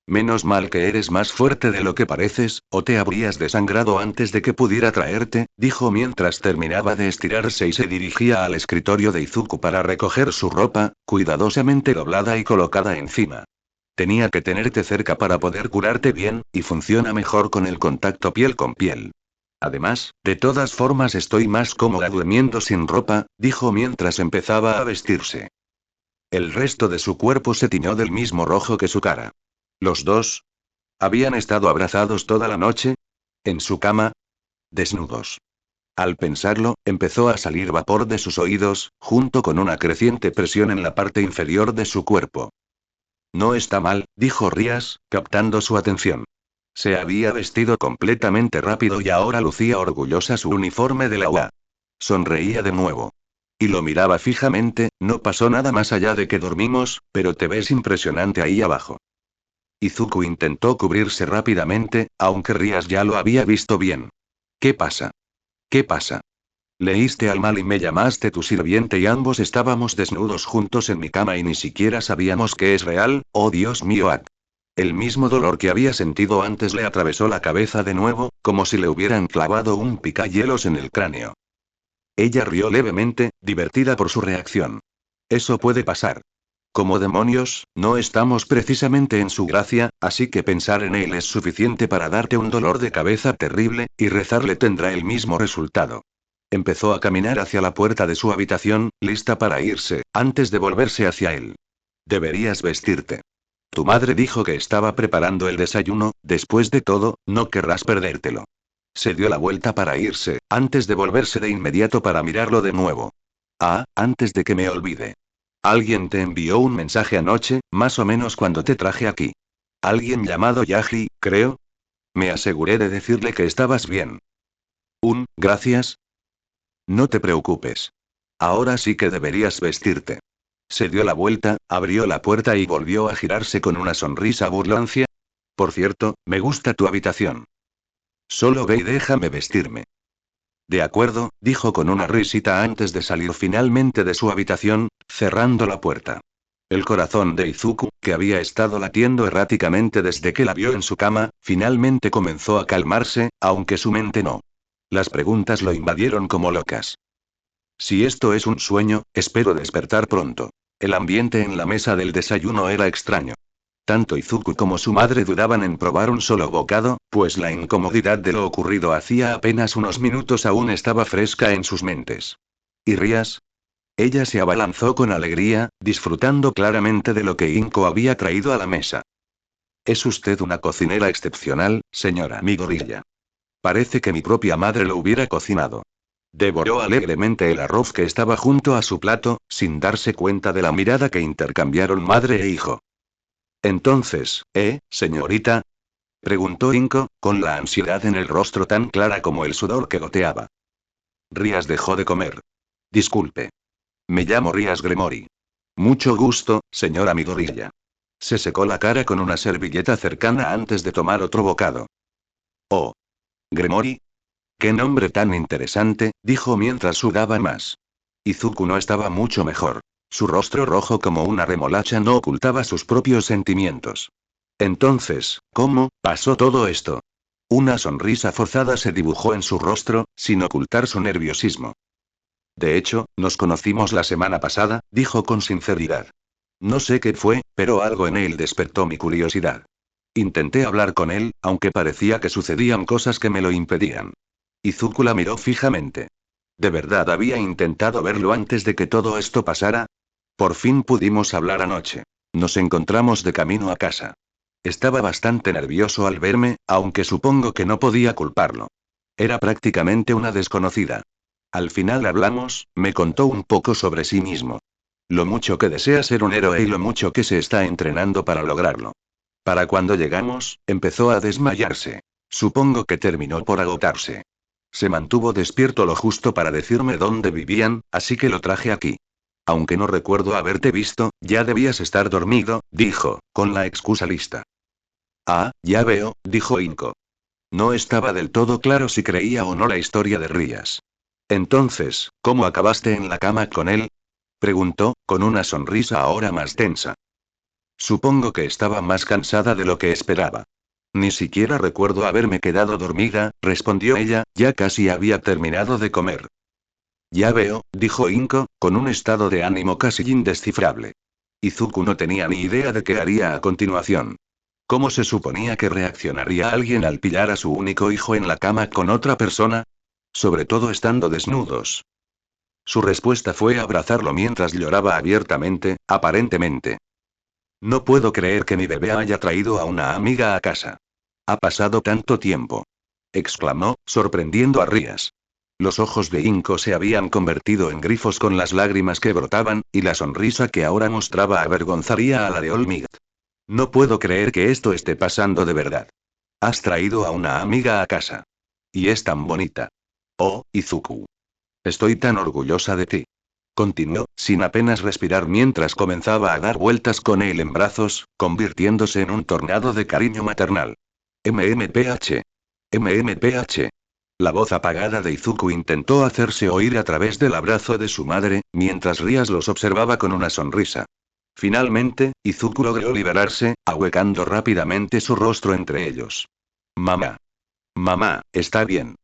Menos mal que eres más fuerte de lo que pareces, o te habrías desangrado antes de que pudiera traerte, dijo mientras terminaba de estirarse y se dirigía al escritorio de Izuku para recoger su ropa, cuidadosamente doblada y colocada encima. Tenía que tenerte cerca para poder curarte bien, y funciona mejor con el contacto piel con piel. Además, de todas formas estoy más cómoda durmiendo sin ropa, dijo mientras empezaba a vestirse. El resto de su cuerpo se tiñó del mismo rojo que su cara. Los dos habían estado abrazados toda la noche, en su cama, desnudos. Al pensarlo, empezó a salir vapor de sus oídos, junto con una creciente presión en la parte inferior de su cuerpo. No está mal, dijo Rías, captando su atención. Se había vestido completamente rápido y ahora lucía orgullosa su uniforme de la UA. Sonreía de nuevo. Y lo miraba fijamente, no pasó nada más allá de que dormimos, pero te ves impresionante ahí abajo. Izuku intentó cubrirse rápidamente, aunque Rías ya lo había visto bien. ¿Qué pasa? ¿Qué pasa? Leíste al mal y me llamaste tu sirviente y ambos estábamos desnudos juntos en mi cama y ni siquiera sabíamos que es real, oh Dios mío. El mismo dolor que había sentido antes le atravesó la cabeza de nuevo, como si le hubieran clavado un picahielos en el cráneo. Ella rió levemente, divertida por su reacción. Eso puede pasar. Como demonios, no estamos precisamente en su gracia, así que pensar en él es suficiente para darte un dolor de cabeza terrible, y rezarle tendrá el mismo resultado. Empezó a caminar hacia la puerta de su habitación, lista para irse, antes de volverse hacia él. Deberías vestirte. Tu madre dijo que estaba preparando el desayuno, después de todo, no querrás perdértelo. Se dio la vuelta para irse, antes de volverse de inmediato para mirarlo de nuevo. Ah, antes de que me olvide. Alguien te envió un mensaje anoche, más o menos cuando te traje aquí. Alguien llamado Yaji, creo. Me aseguré de decirle que estabas bien. Gracias. No te preocupes. Ahora sí que deberías vestirte. Se dio la vuelta, abrió la puerta y volvió a girarse con una sonrisa burlancia. Por cierto, me gusta tu habitación. Solo ve y déjame vestirme. De acuerdo, dijo con una risita antes de salir finalmente de su habitación, cerrando la puerta. El corazón de Izuku, que había estado latiendo erráticamente desde que la vio en su cama, finalmente comenzó a calmarse, aunque su mente no. Las preguntas lo invadieron como locas. Si esto es un sueño, espero despertar pronto. El ambiente en la mesa del desayuno era extraño. Tanto Izuku como su madre dudaban en probar un solo bocado, pues la incomodidad de lo ocurrido hacía apenas unos minutos aún estaba fresca en sus mentes. ¿Y Rías? Ella se abalanzó con alegría, disfrutando claramente de lo que Inko había traído a la mesa. Es usted una cocinera excepcional, señora Midoriya. Parece que mi propia madre lo hubiera cocinado. Devoró alegremente el arroz que estaba junto a su plato, sin darse cuenta de la mirada que intercambiaron madre e hijo. Entonces, señorita? Preguntó Inko, con la ansiedad en el rostro tan clara como el sudor que goteaba. Rías dejó de comer. Disculpe. Me llamo Rías Gremory. Mucho gusto, señora Midoriya. Se secó la cara con una servilleta cercana antes de tomar otro bocado. Oh. Gremory. Qué nombre tan interesante, dijo mientras sudaba más. Izuku no estaba mucho mejor. Su rostro rojo como una remolacha no ocultaba sus propios sentimientos. Entonces, ¿cómo pasó todo esto? Una sonrisa forzada se dibujó en su rostro, sin ocultar su nerviosismo. De hecho, nos conocimos la semana pasada, dijo con sinceridad. No sé qué fue, pero algo en él despertó mi curiosidad. Intenté hablar con él, aunque parecía que sucedían cosas que me lo impedían. Izuku la miró fijamente. ¿De verdad había intentado verlo antes de que todo esto pasara? Por fin pudimos hablar anoche. Nos encontramos de camino a casa. Estaba bastante nervioso al verme, aunque supongo que no podía culparlo. Era prácticamente una desconocida. Al final hablamos, me contó un poco sobre sí mismo. Lo mucho que desea ser un héroe y lo mucho que se está entrenando para lograrlo. Para cuando llegamos, empezó a desmayarse. Supongo que terminó por agotarse. Se mantuvo despierto lo justo para decirme dónde vivían, así que lo traje aquí. Aunque no recuerdo haberte visto, ya debías estar dormido, dijo, con la excusa lista. Ah, ya veo, dijo Inko. No estaba del todo claro si creía o no la historia de Rías. Entonces, ¿cómo acabaste en la cama con él? Preguntó, con una sonrisa ahora más tensa. Supongo que estaba más cansada de lo que esperaba. Ni siquiera recuerdo haberme quedado dormida, respondió ella, ya casi había terminado de comer. Ya veo, dijo Inko, con un estado de ánimo casi indescifrable. Izuku no tenía ni idea de qué haría a continuación. ¿Cómo se suponía que reaccionaría alguien al pillar a su único hijo en la cama con otra persona? Sobre todo estando desnudos. Su respuesta fue abrazarlo mientras lloraba abiertamente, aparentemente. No puedo creer que mi bebé haya traído a una amiga a casa. Ha pasado tanto tiempo. Exclamó, sorprendiendo a Rías. Los ojos de Inko se habían convertido en grifos con las lágrimas que brotaban, y la sonrisa que ahora mostraba avergonzaría a la de Olmigt. No puedo creer que esto esté pasando de verdad. Has traído a una amiga a casa. Y es tan bonita. Oh, Izuku. Estoy tan orgullosa de ti. Continuó, sin apenas respirar mientras comenzaba a dar vueltas con él en brazos, convirtiéndose en un tornado de cariño maternal. MMPH. MMPH. La voz apagada de Izuku intentó hacerse oír a través del abrazo de su madre, mientras Rías los observaba con una sonrisa. Finalmente, Izuku logró liberarse, ahuecando rápidamente su rostro entre ellos. Mamá. Mamá, está bien.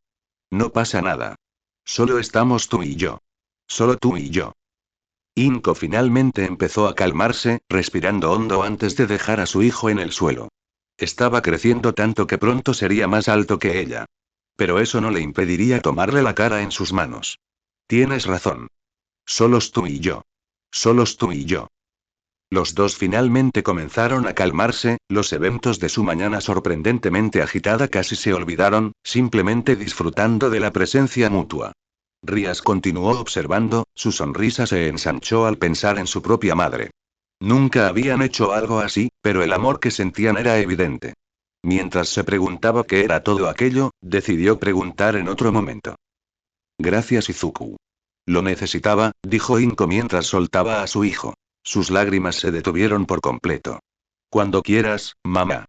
No pasa nada. Solo estamos tú y yo. Solo tú y yo. Inko finalmente empezó a calmarse, respirando hondo antes de dejar a su hijo en el suelo. Estaba creciendo tanto que pronto sería más alto que ella. Pero eso no le impediría tomarle la cara en sus manos. Tienes razón. Solos tú y yo. Solos tú y yo. Los dos finalmente comenzaron a calmarse, los eventos de su mañana sorprendentemente agitada casi se olvidaron, simplemente disfrutando de la presencia mutua. Rías continuó observando, su sonrisa se ensanchó al pensar en su propia madre. Nunca habían hecho algo así, pero el amor que sentían era evidente. Mientras se preguntaba qué era todo aquello, decidió preguntar en otro momento. Gracias, Izuku. Lo necesitaba, dijo Inko mientras soltaba a su hijo. Sus lágrimas se detuvieron por completo. Cuando quieras, mamá.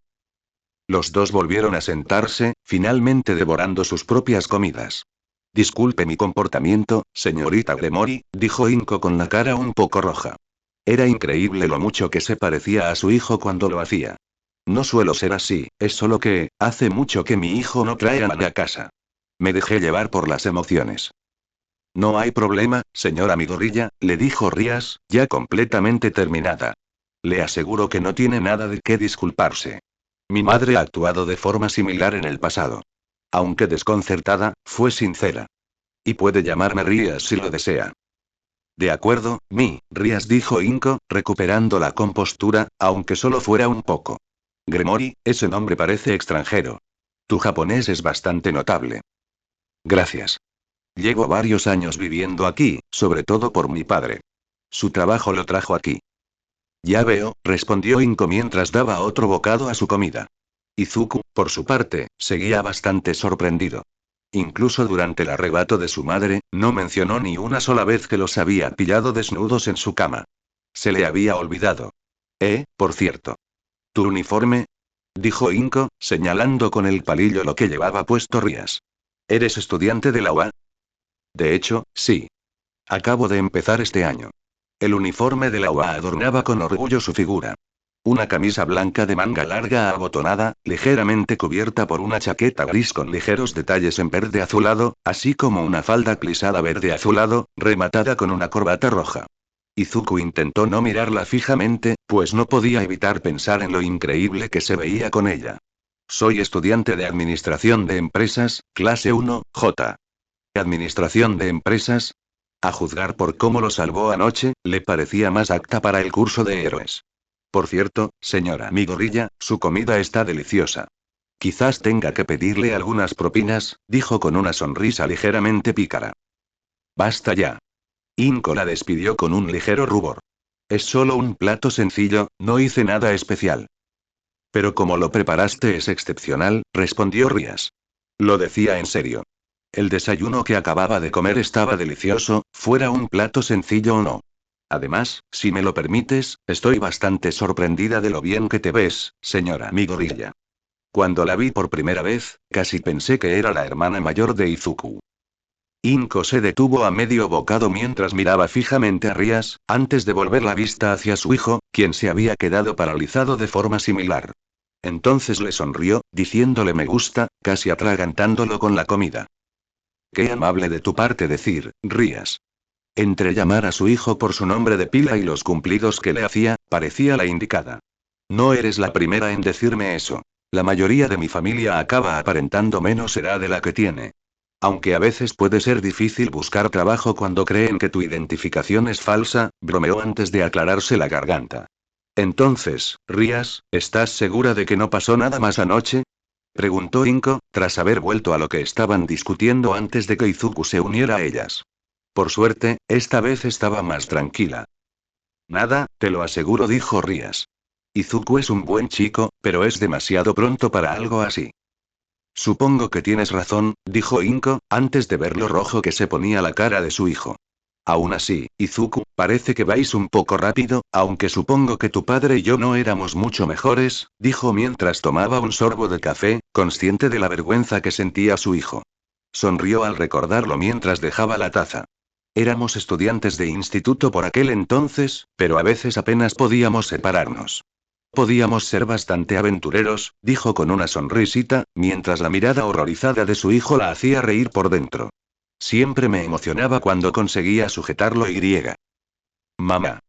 Los dos volvieron a sentarse, finalmente devorando sus propias comidas. Disculpe mi comportamiento, señorita Gremory, dijo Inko con la cara un poco roja. Era increíble lo mucho que se parecía a su hijo cuando lo hacía. No suelo ser así, es solo que, hace mucho que mi hijo no trae a Nana a casa. Me dejé llevar por las emociones. No hay problema, señora Midorilla, le dijo Rías, ya completamente terminada. Le aseguro que no tiene nada de qué disculparse. Mi madre ha actuado de forma similar en el pasado. Aunque desconcertada, fue sincera. Y puede llamarme Rías si lo desea. De acuerdo, Rías dijo Inko, recuperando la compostura, aunque solo fuera un poco. Gremory, ese nombre parece extranjero. Tu japonés es bastante notable. Gracias. Llevo varios años viviendo aquí, sobre todo por mi padre. Su trabajo lo trajo aquí. Ya veo, respondió Inko mientras daba otro bocado a su comida. Izuku, por su parte, seguía bastante sorprendido. Incluso durante el arrebato de su madre, no mencionó ni una sola vez que los había pillado desnudos en su cama. Se le había olvidado. Por cierto. ¿Tu uniforme? Dijo Inko, señalando con el palillo lo que llevaba puesto Rías. ¿Eres estudiante de la UA? De hecho, sí. Acabo de empezar este año. El uniforme de la UA adornaba con orgullo su figura. Una camisa blanca de manga larga abotonada, ligeramente cubierta por una chaqueta gris con ligeros detalles en verde azulado, así como una falda plisada verde azulado, rematada con una corbata roja. Izuku intentó no mirarla fijamente, pues no podía evitar pensar en lo increíble que se veía con ella. Soy estudiante de Administración de Empresas, clase 1, J. ¿Administración de empresas? A juzgar por cómo lo salvó anoche, le parecía más apta para el curso de héroes. Por cierto, señora Midorilla, su comida está deliciosa. Quizás tenga que pedirle algunas propinas, dijo con una sonrisa ligeramente pícara. Basta ya. Inko la despidió con un ligero rubor. Es solo un plato sencillo, no hice nada especial. Pero como lo preparaste es excepcional, respondió Rías. Lo decía en serio. El desayuno que acababa de comer estaba delicioso, fuera un plato sencillo o no. Además, si me lo permites, estoy bastante sorprendida de lo bien que te ves, señora Midorilla. Cuando la vi por primera vez, casi pensé que era la hermana mayor de Izuku. Inko se detuvo a medio bocado mientras miraba fijamente a Rías, antes de volver la vista hacia su hijo, quien se había quedado paralizado de forma similar. Entonces le sonrió, diciéndole me gusta, casi atragantándolo con la comida. Qué amable de tu parte decir, Rías. Entre llamar a su hijo por su nombre de pila y los cumplidos que le hacía, parecía la indicada. No eres la primera en decirme eso. La mayoría de mi familia acaba aparentando menos edad de la que tiene. Aunque a veces puede ser difícil buscar trabajo cuando creen que tu identificación es falsa, bromeó antes de aclararse la garganta. Entonces, Rías, ¿estás segura de que no pasó nada más anoche? Preguntó Inko, tras haber vuelto a lo que estaban discutiendo antes de que Izuku se uniera a ellas. Por suerte, esta vez estaba más tranquila. Nada, te lo aseguro, dijo Rías. Izuku es un buen chico, pero es demasiado pronto para algo así. Supongo que tienes razón, dijo Inko, antes de ver lo rojo que se ponía la cara de su hijo. Aún así, Izuku, parece que vais un poco rápido, aunque supongo que tu padre y yo no éramos mucho mejores, dijo mientras tomaba un sorbo de café, consciente de la vergüenza que sentía su hijo. Sonrió al recordarlo mientras dejaba la taza. Éramos estudiantes de instituto por aquel entonces, pero a veces apenas podíamos separarnos. Podíamos ser bastante aventureros, dijo con una sonrisita, mientras la mirada horrorizada de su hijo la hacía reír por dentro. Siempre me emocionaba cuando conseguía sujetarlo y. Mamá.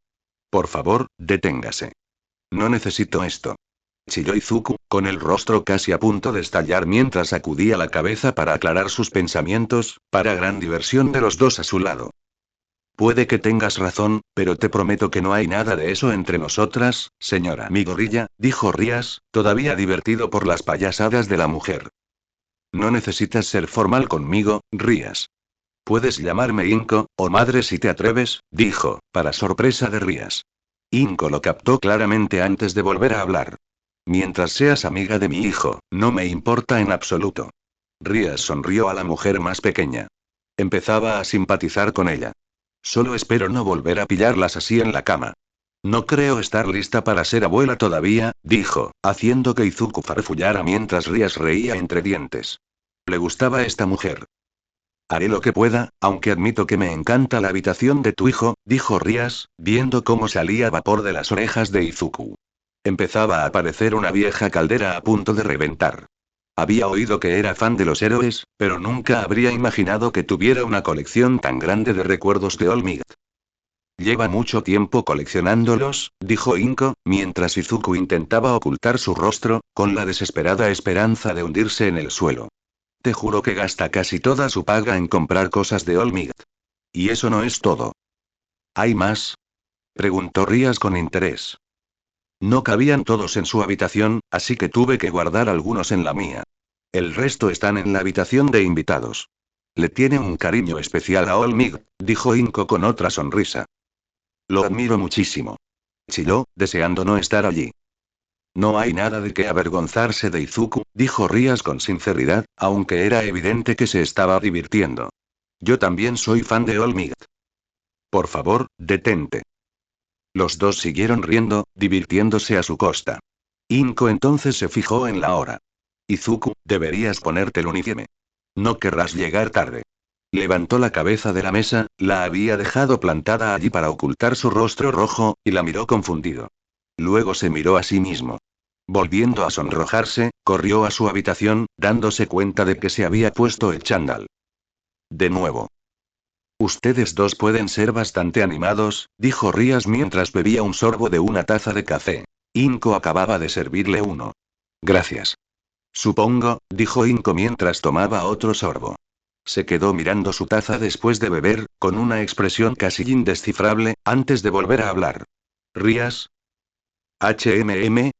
Por favor, deténgase. No necesito esto. Chilló Izuku, con el rostro casi a punto de estallar mientras sacudía la cabeza para aclarar sus pensamientos, para gran diversión de los dos a su lado. Puede que tengas razón, pero te prometo que no hay nada de eso entre nosotras, señora Midoriya, dijo Rías, todavía divertido por las payasadas de la mujer. No necesitas ser formal conmigo, Rías. Puedes llamarme Inko, o madre si te atreves, dijo, para sorpresa de Rías. Inko lo captó claramente antes de volver a hablar. Mientras seas amiga de mi hijo, no me importa en absoluto. Rías sonrió a la mujer más pequeña. Empezaba a simpatizar con ella. Solo espero no volver a pillarlas así en la cama. No creo estar lista para ser abuela todavía, dijo, haciendo que Izuku farfullara mientras Rías reía entre dientes. Le gustaba esta mujer. Haré lo que pueda, aunque admito que me encanta la habitación de tu hijo, dijo Rías, viendo cómo salía vapor de las orejas de Izuku. Empezaba a parecer una vieja caldera a punto de reventar. Había oído que era fan de los héroes, pero nunca habría imaginado que tuviera una colección tan grande de recuerdos de All Might. Lleva mucho tiempo coleccionándolos, dijo Inko, mientras Izuku intentaba ocultar su rostro, con la desesperada esperanza de hundirse en el suelo. Te juro que gasta casi toda su paga en comprar cosas de All Might. Y eso no es todo. ¿Hay más? Preguntó Rías con interés. No cabían todos en su habitación, así que tuve que guardar algunos en la mía. El resto están en la habitación de invitados. Le tiene un cariño especial a All Might, dijo Inko con otra sonrisa. Lo admiro muchísimo. Chilló, deseando no estar allí. No hay nada de qué avergonzarse de Izuku, dijo Rías con sinceridad, aunque era evidente que se estaba divirtiendo. Yo también soy fan de All Might. Por favor, detente. Los dos siguieron riendo, divirtiéndose a su costa. Inko entonces se fijó en la hora. Izuku, deberías ponerte el uniforme. No querrás llegar tarde. Levantó la cabeza de la mesa, la había dejado plantada allí para ocultar su rostro rojo, y la miró confundido. Luego se miró a sí mismo. Volviendo a sonrojarse, corrió a su habitación, dándose cuenta de que se había puesto el chándal. De nuevo. Ustedes dos pueden ser bastante animados, dijo Rías mientras bebía un sorbo de una taza de café. Inko acababa de servirle uno. Gracias. Supongo, dijo Inko mientras tomaba otro sorbo. Se quedó mirando su taza después de beber, con una expresión casi indescifrable, antes de volver a hablar. ¿Rías? HMM.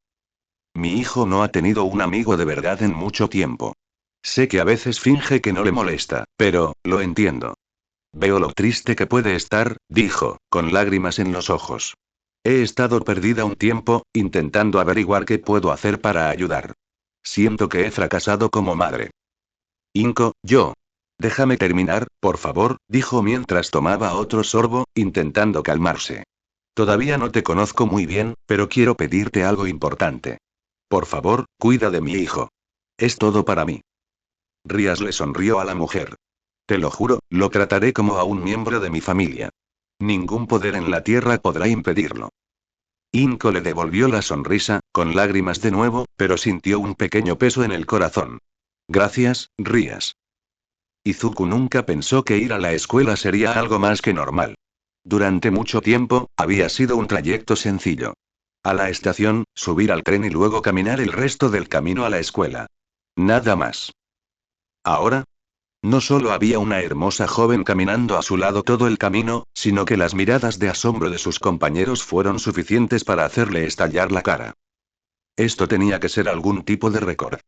Mi hijo no ha tenido un amigo de verdad en mucho tiempo. Sé que a veces finge que no le molesta, pero, lo entiendo. Veo lo triste que puede estar, dijo, con lágrimas en los ojos. He estado perdida un tiempo, intentando averiguar qué puedo hacer para ayudar. Siento que he fracasado como madre. Inko, yo. Déjame terminar, por favor, dijo mientras tomaba otro sorbo, intentando calmarse. Todavía no te conozco muy bien, pero quiero pedirte algo importante. Por favor, cuida de mi hijo. Es todo para mí. Rías le sonrió a la mujer. Te lo juro, lo trataré como a un miembro de mi familia. Ningún poder en la tierra podrá impedirlo. Inko le devolvió la sonrisa, con lágrimas de nuevo, pero sintió un pequeño peso en el corazón. Gracias, Rías. Izuku nunca pensó que ir a la escuela sería algo más que normal. Durante mucho tiempo, había sido un trayecto sencillo. A la estación, subir al tren y luego caminar el resto del camino a la escuela. Nada más. Ahora, no solo había una hermosa joven caminando a su lado todo el camino, sino que las miradas de asombro de sus compañeros fueron suficientes para hacerle estallar la cara. Esto tenía que ser algún tipo de récord.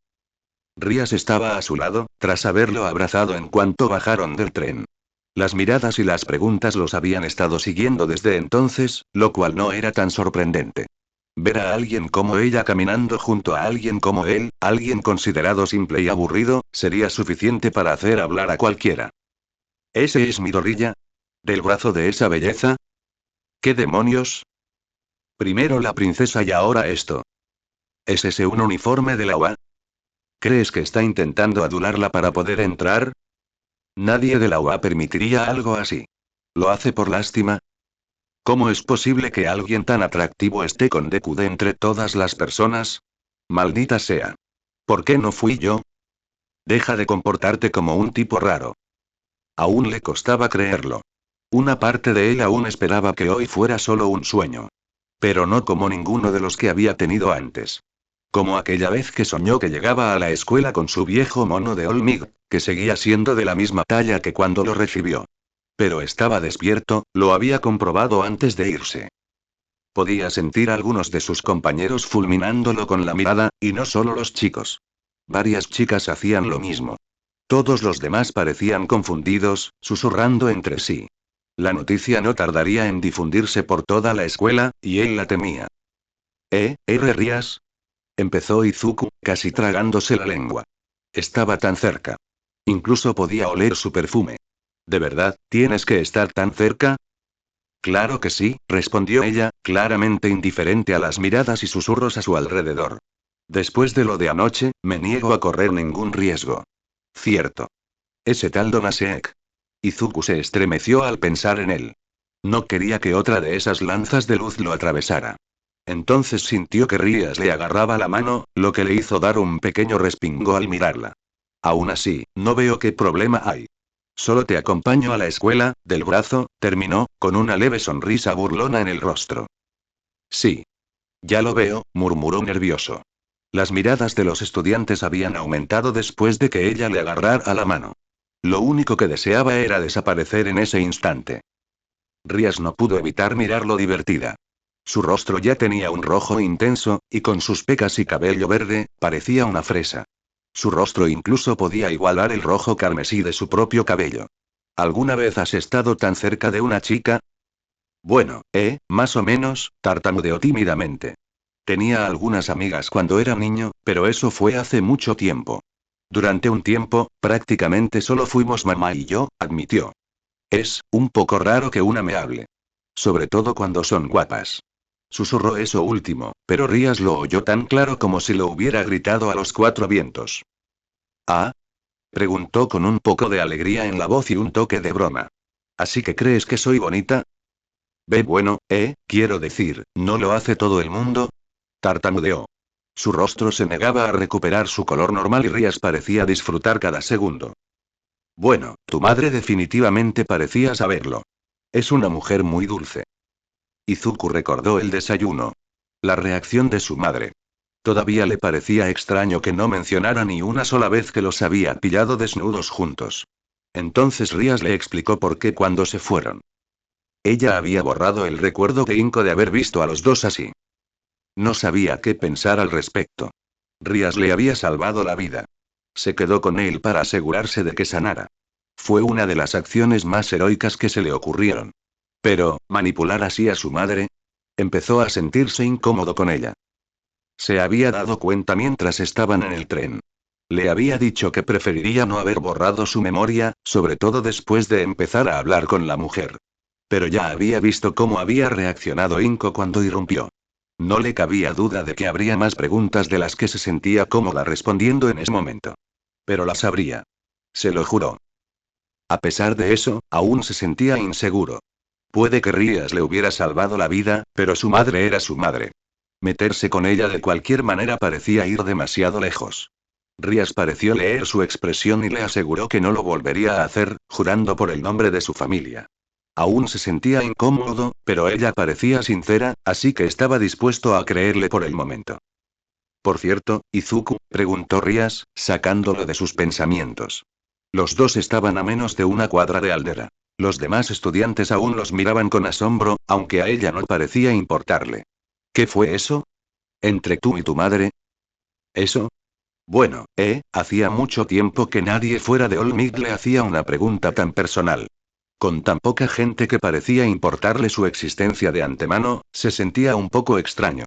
Rías estaba a su lado, tras haberlo abrazado en cuanto bajaron del tren. Las miradas y las preguntas los habían estado siguiendo desde entonces, lo cual no era tan sorprendente. Ver a alguien como ella caminando junto a alguien como él, alguien considerado simple y aburrido, sería suficiente para hacer hablar a cualquiera. ¿Ese es Midoriya? ¿Del brazo de esa belleza? ¿Qué demonios? Primero la princesa y ahora esto. ¿Es ese un uniforme de la UA? ¿Crees que está intentando adularla para poder entrar? Nadie de la UA permitiría algo así. ¿Lo hace por lástima? ¿Cómo es posible que alguien tan atractivo esté con Deku de entre todas las personas? Maldita sea. ¿Por qué no fui yo? Deja de comportarte como un tipo raro. Aún le costaba creerlo. Una parte de él aún esperaba que hoy fuera solo un sueño. Pero no como ninguno de los que había tenido antes. Como aquella vez que soñó que llegaba a la escuela con su viejo mono de Olmig, que seguía siendo de la misma talla que cuando lo recibió. Pero estaba despierto, lo había comprobado antes de irse. Podía sentir a algunos de sus compañeros fulminándolo con la mirada, y no solo los chicos. Varias chicas hacían lo mismo. Todos los demás parecían confundidos, susurrando entre sí. La noticia no tardaría en difundirse por toda la escuela, y él la temía. Rías? Empezó Izuku, casi tragándose la lengua. Estaba tan cerca. Incluso podía oler su perfume. ¿De verdad, tienes que estar tan cerca? Claro que sí, respondió ella, claramente indiferente a las miradas y susurros a su alrededor. Después de lo de anoche, me niego a correr ningún riesgo. Cierto. Ese tal Donasek. Izuku se estremeció al pensar en él. No quería que otra de esas lanzas de luz lo atravesara. Entonces sintió que Rías le agarraba la mano, lo que le hizo dar un pequeño respingo al mirarla. Aún así, no veo qué problema hay. Solo te acompaño a la escuela, del brazo, terminó, con una leve sonrisa burlona en el rostro. Sí. Ya lo veo, murmuró nervioso. Las miradas de los estudiantes habían aumentado después de que ella le agarrara la mano. Lo único que deseaba era desaparecer en ese instante. Rías no pudo evitar mirarlo divertida. Su rostro ya tenía un rojo intenso, y con sus pecas y cabello verde, parecía una fresa. Su rostro incluso podía igualar el rojo carmesí de su propio cabello. ¿Alguna vez has estado tan cerca de una chica? Bueno, más o menos, tartamudeó tímidamente. Tenía algunas amigas cuando era niño, pero eso fue hace mucho tiempo. Durante un tiempo, prácticamente solo fuimos mamá y yo, admitió. Es un poco raro que una me hable. Sobre todo cuando son guapas. Susurró eso último, pero Rías lo oyó tan claro como si lo hubiera gritado a los cuatro vientos. ¿Ah? Preguntó con un poco de alegría en la voz y un toque de broma. ¿Así que crees que soy bonita? Bueno, quiero decir, ¿no lo hace todo el mundo? Tartamudeó. Su rostro se negaba a recuperar su color normal y Rías parecía disfrutar cada segundo. Bueno, tu madre definitivamente parecía saberlo. Es una mujer muy dulce. Izuku recordó el desayuno. La reacción de su madre. Todavía le parecía extraño que no mencionara ni una sola vez que los había pillado desnudos juntos. Entonces Rías le explicó por qué cuando se fueron. Ella había borrado el recuerdo de Inko de haber visto a los dos así. No sabía qué pensar al respecto. Rías le había salvado la vida. Se quedó con él para asegurarse de que sanara. Fue una de las acciones más heroicas que se le ocurrieron. Pero, manipular así a su madre. Empezó a sentirse incómodo con ella. Se había dado cuenta mientras estaban en el tren. Le había dicho que preferiría no haber borrado su memoria, sobre todo después de empezar a hablar con la mujer. Pero ya había visto cómo había reaccionado Inko cuando irrumpió. No le cabía duda de que habría más preguntas de las que se sentía cómoda respondiendo en ese momento. Pero las habría. Se lo juró. A pesar de eso, aún se sentía inseguro. Puede que Rías le hubiera salvado la vida, pero su madre era su madre. Meterse con ella de cualquier manera parecía ir demasiado lejos. Rías pareció leer su expresión y le aseguró que no lo volvería a hacer, jurando por el nombre de su familia. Aún se sentía incómodo, pero ella parecía sincera, así que estaba dispuesto a creerle por el momento. Por cierto, Izuku, preguntó Rías, sacándolo de sus pensamientos. Los dos estaban a menos de una cuadra de Aldera. Los demás estudiantes aún los miraban con asombro, aunque a ella no parecía importarle. ¿Qué fue eso? ¿Entre tú y tu madre? ¿Eso? Bueno, hacía mucho tiempo que nadie fuera de Olmig le hacía una pregunta tan personal. Con tan poca gente que parecía importarle su existencia de antemano, se sentía un poco extraño.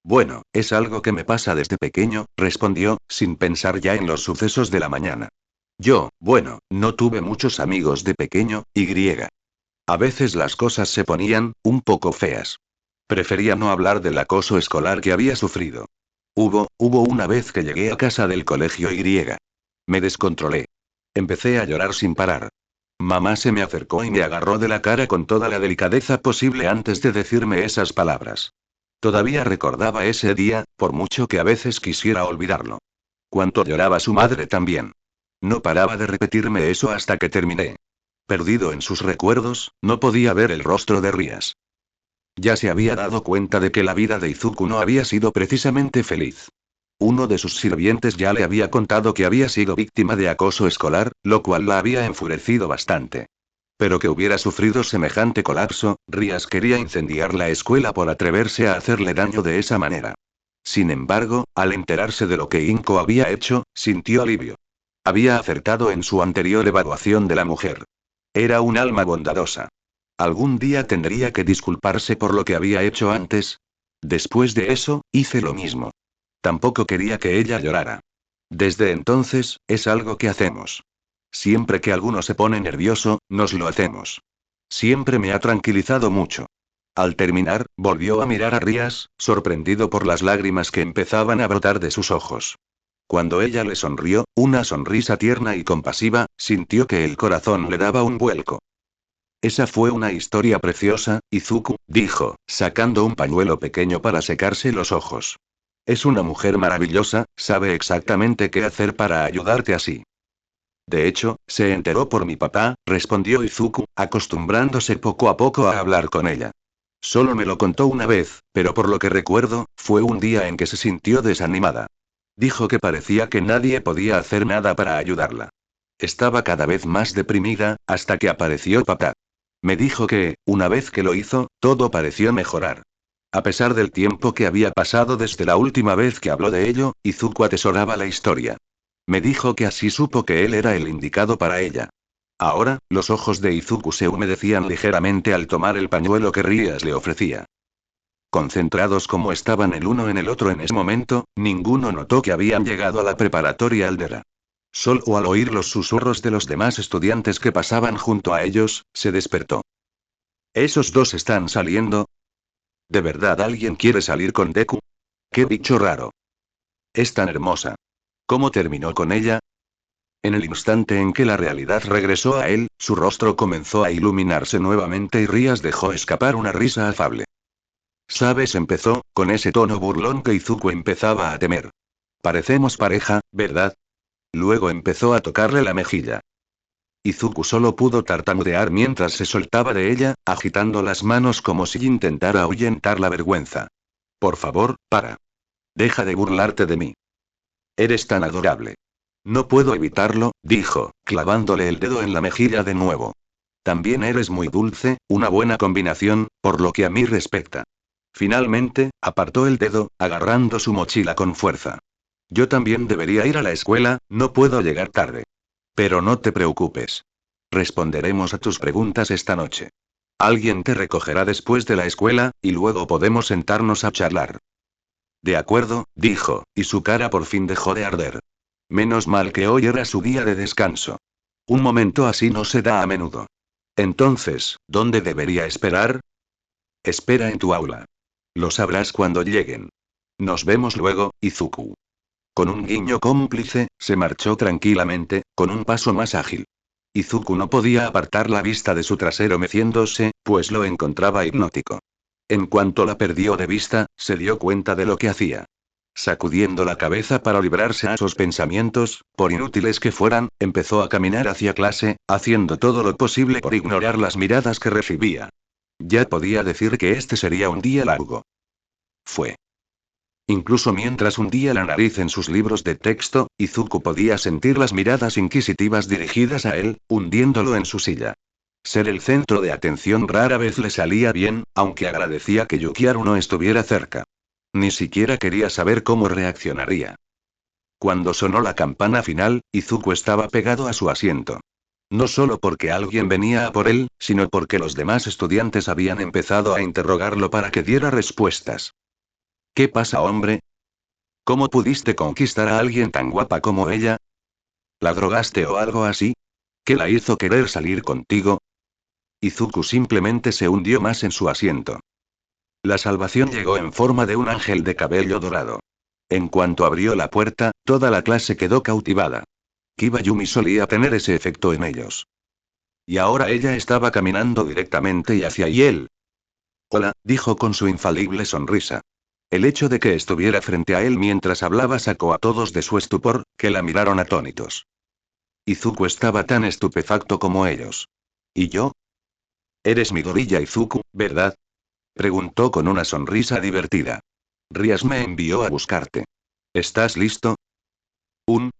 Bueno, es algo que me pasa desde pequeño, respondió, sin pensar ya en los sucesos de la mañana. Yo, bueno, no tuve muchos amigos de pequeño, A veces las cosas se ponían, un poco feas. Prefería no hablar del acoso escolar que había sufrido. Hubo una vez que llegué a casa del colegio Me descontrolé. Empecé a llorar sin parar. Mamá se me acercó y me agarró de la cara con toda la delicadeza posible antes de decirme esas palabras. Todavía recordaba ese día, por mucho que a veces quisiera olvidarlo. Cuánto lloraba su madre también. No paraba de repetirme eso hasta que terminé. Perdido en sus recuerdos, no podía ver el rostro de Rías. Ya se había dado cuenta de que la vida de Izuku no había sido precisamente feliz. Uno de sus sirvientes ya le había contado que había sido víctima de acoso escolar, lo cual la había enfurecido bastante. Pero que hubiera sufrido semejante colapso, Rías quería incendiar la escuela por atreverse a hacerle daño de esa manera. Sin embargo, al enterarse de lo que Inko había hecho, sintió alivio. Había acertado en su anterior evaluación de la mujer. Era un alma bondadosa. Algún día tendría que disculparse por lo que había hecho antes. Después de eso, hice lo mismo. Tampoco quería que ella llorara. Desde entonces, es algo que hacemos. Siempre que alguno se pone nervioso, nos lo hacemos. Siempre me ha tranquilizado mucho. Al terminar, volvió a mirar a Rías, sorprendido por las lágrimas que empezaban a brotar de sus ojos. Cuando ella le sonrió, una sonrisa tierna y compasiva, sintió que el corazón le daba un vuelco. Esa fue una historia preciosa, Izuku, dijo, sacando un pañuelo pequeño para secarse los ojos. Es una mujer maravillosa, sabe exactamente qué hacer para ayudarte así. De hecho, se enteró por mi papá, respondió Izuku, acostumbrándose poco a poco a hablar con ella. Solo me lo contó una vez, pero por lo que recuerdo, fue un día en que se sintió desanimada. Dijo que parecía que nadie podía hacer nada para ayudarla. Estaba cada vez más deprimida, hasta que apareció papá. Me dijo que, una vez que lo hizo, todo pareció mejorar. A pesar del tiempo que había pasado desde la última vez que habló de ello, Izuku atesoraba la historia. Me dijo que así supo que él era el indicado para ella. Ahora, los ojos de Izuku se humedecían ligeramente al tomar el pañuelo que Rías le ofrecía. Concentrados como estaban el uno en el otro en ese momento, ninguno notó que habían llegado a la preparatoria Aldera. Solo al oír los susurros de los demás estudiantes que pasaban junto a ellos, se despertó. ¿Esos dos están saliendo? ¿De verdad alguien quiere salir con Deku? ¡Qué bicho raro! Es tan hermosa. ¿Cómo terminó con ella? En el instante en que la realidad regresó a él, su rostro comenzó a iluminarse nuevamente y Rías dejó escapar una risa afable. ¿Sabes? Empezó, con ese tono burlón que Izuku empezaba a temer. Parecemos pareja, ¿verdad? Luego empezó a tocarle la mejilla. Izuku solo pudo tartamudear mientras se soltaba de ella, agitando las manos como si intentara ahuyentar la vergüenza. Por favor, para. Deja de burlarte de mí. Eres tan adorable. No puedo evitarlo, dijo, clavándole el dedo en la mejilla de nuevo. También eres muy dulce, una buena combinación, por lo que a mí respecta. Finalmente, apartó el dedo, agarrando su mochila con fuerza. Yo también debería ir a la escuela, no puedo llegar tarde. Pero no te preocupes. Responderemos a tus preguntas esta noche. Alguien te recogerá después de la escuela, y luego podemos sentarnos a charlar. De acuerdo, dijo, y su cara por fin dejó de arder. Menos mal que hoy era su día de descanso. Un momento así no se da a menudo. Entonces, ¿dónde debería esperar? Espera en tu aula. Lo sabrás cuando lleguen. Nos vemos luego, Izuku. Con un guiño cómplice, se marchó tranquilamente, con un paso más ágil. Izuku no podía apartar la vista de su trasero meciéndose, pues lo encontraba hipnótico. En cuanto la perdió de vista, se dio cuenta de lo que hacía. Sacudiendo la cabeza para librarse a esos pensamientos, por inútiles que fueran, empezó a caminar hacia clase, haciendo todo lo posible por ignorar las miradas que recibía. Ya podía decir que este sería un día largo. Fue. Incluso mientras hundía la nariz en sus libros de texto, Izuku podía sentir las miradas inquisitivas dirigidas a él, hundiéndolo en su silla. Ser el centro de atención rara vez le salía bien, aunque agradecía que Yukiaru no estuviera cerca. Ni siquiera quería saber cómo reaccionaría. Cuando sonó la campana final, Izuku estaba pegado a su asiento. No solo porque alguien venía a por él, sino porque los demás estudiantes habían empezado a interrogarlo para que diera respuestas. ¿Qué pasa, hombre? ¿Cómo pudiste conquistar a alguien tan guapa como ella? ¿La drogaste o algo así? ¿Qué la hizo querer salir contigo? Izuku simplemente se hundió más en su asiento. La salvación llegó en forma de un ángel de cabello dorado. En cuanto abrió la puerta, toda la clase quedó cautivada. Kiba Yumi solía tener ese efecto en ellos. Y ahora ella estaba caminando directamente y hacia él. Hola, dijo con su infalible sonrisa. El hecho de que estuviera frente a él mientras hablaba sacó a todos de su estupor, que la miraron atónitos. Izuku estaba tan estupefacto como ellos. ¿Y yo? Eres Midoriya Izuku, ¿verdad? Preguntó con una sonrisa divertida. Rias me envió a buscarte. ¿Estás listo?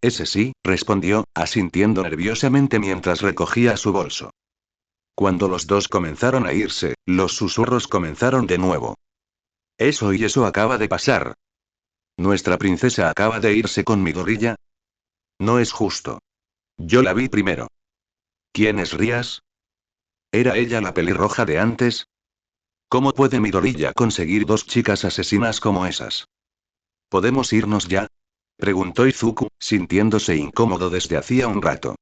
Ese sí, respondió, asintiendo nerviosamente mientras recogía su bolso. Cuando los dos comenzaron a irse, los susurros comenzaron de nuevo. Eso y eso acaba de pasar. Nuestra princesa acaba de irse con Midoriya. No es justo. Yo la vi primero. ¿Quién es Rias? ¿Era ella la pelirroja de antes? ¿Cómo puede Midoriya conseguir dos chicas asesinas como esas? ¿Podemos irnos ya? Preguntó Izuku, sintiéndose incómodo desde hacía un rato.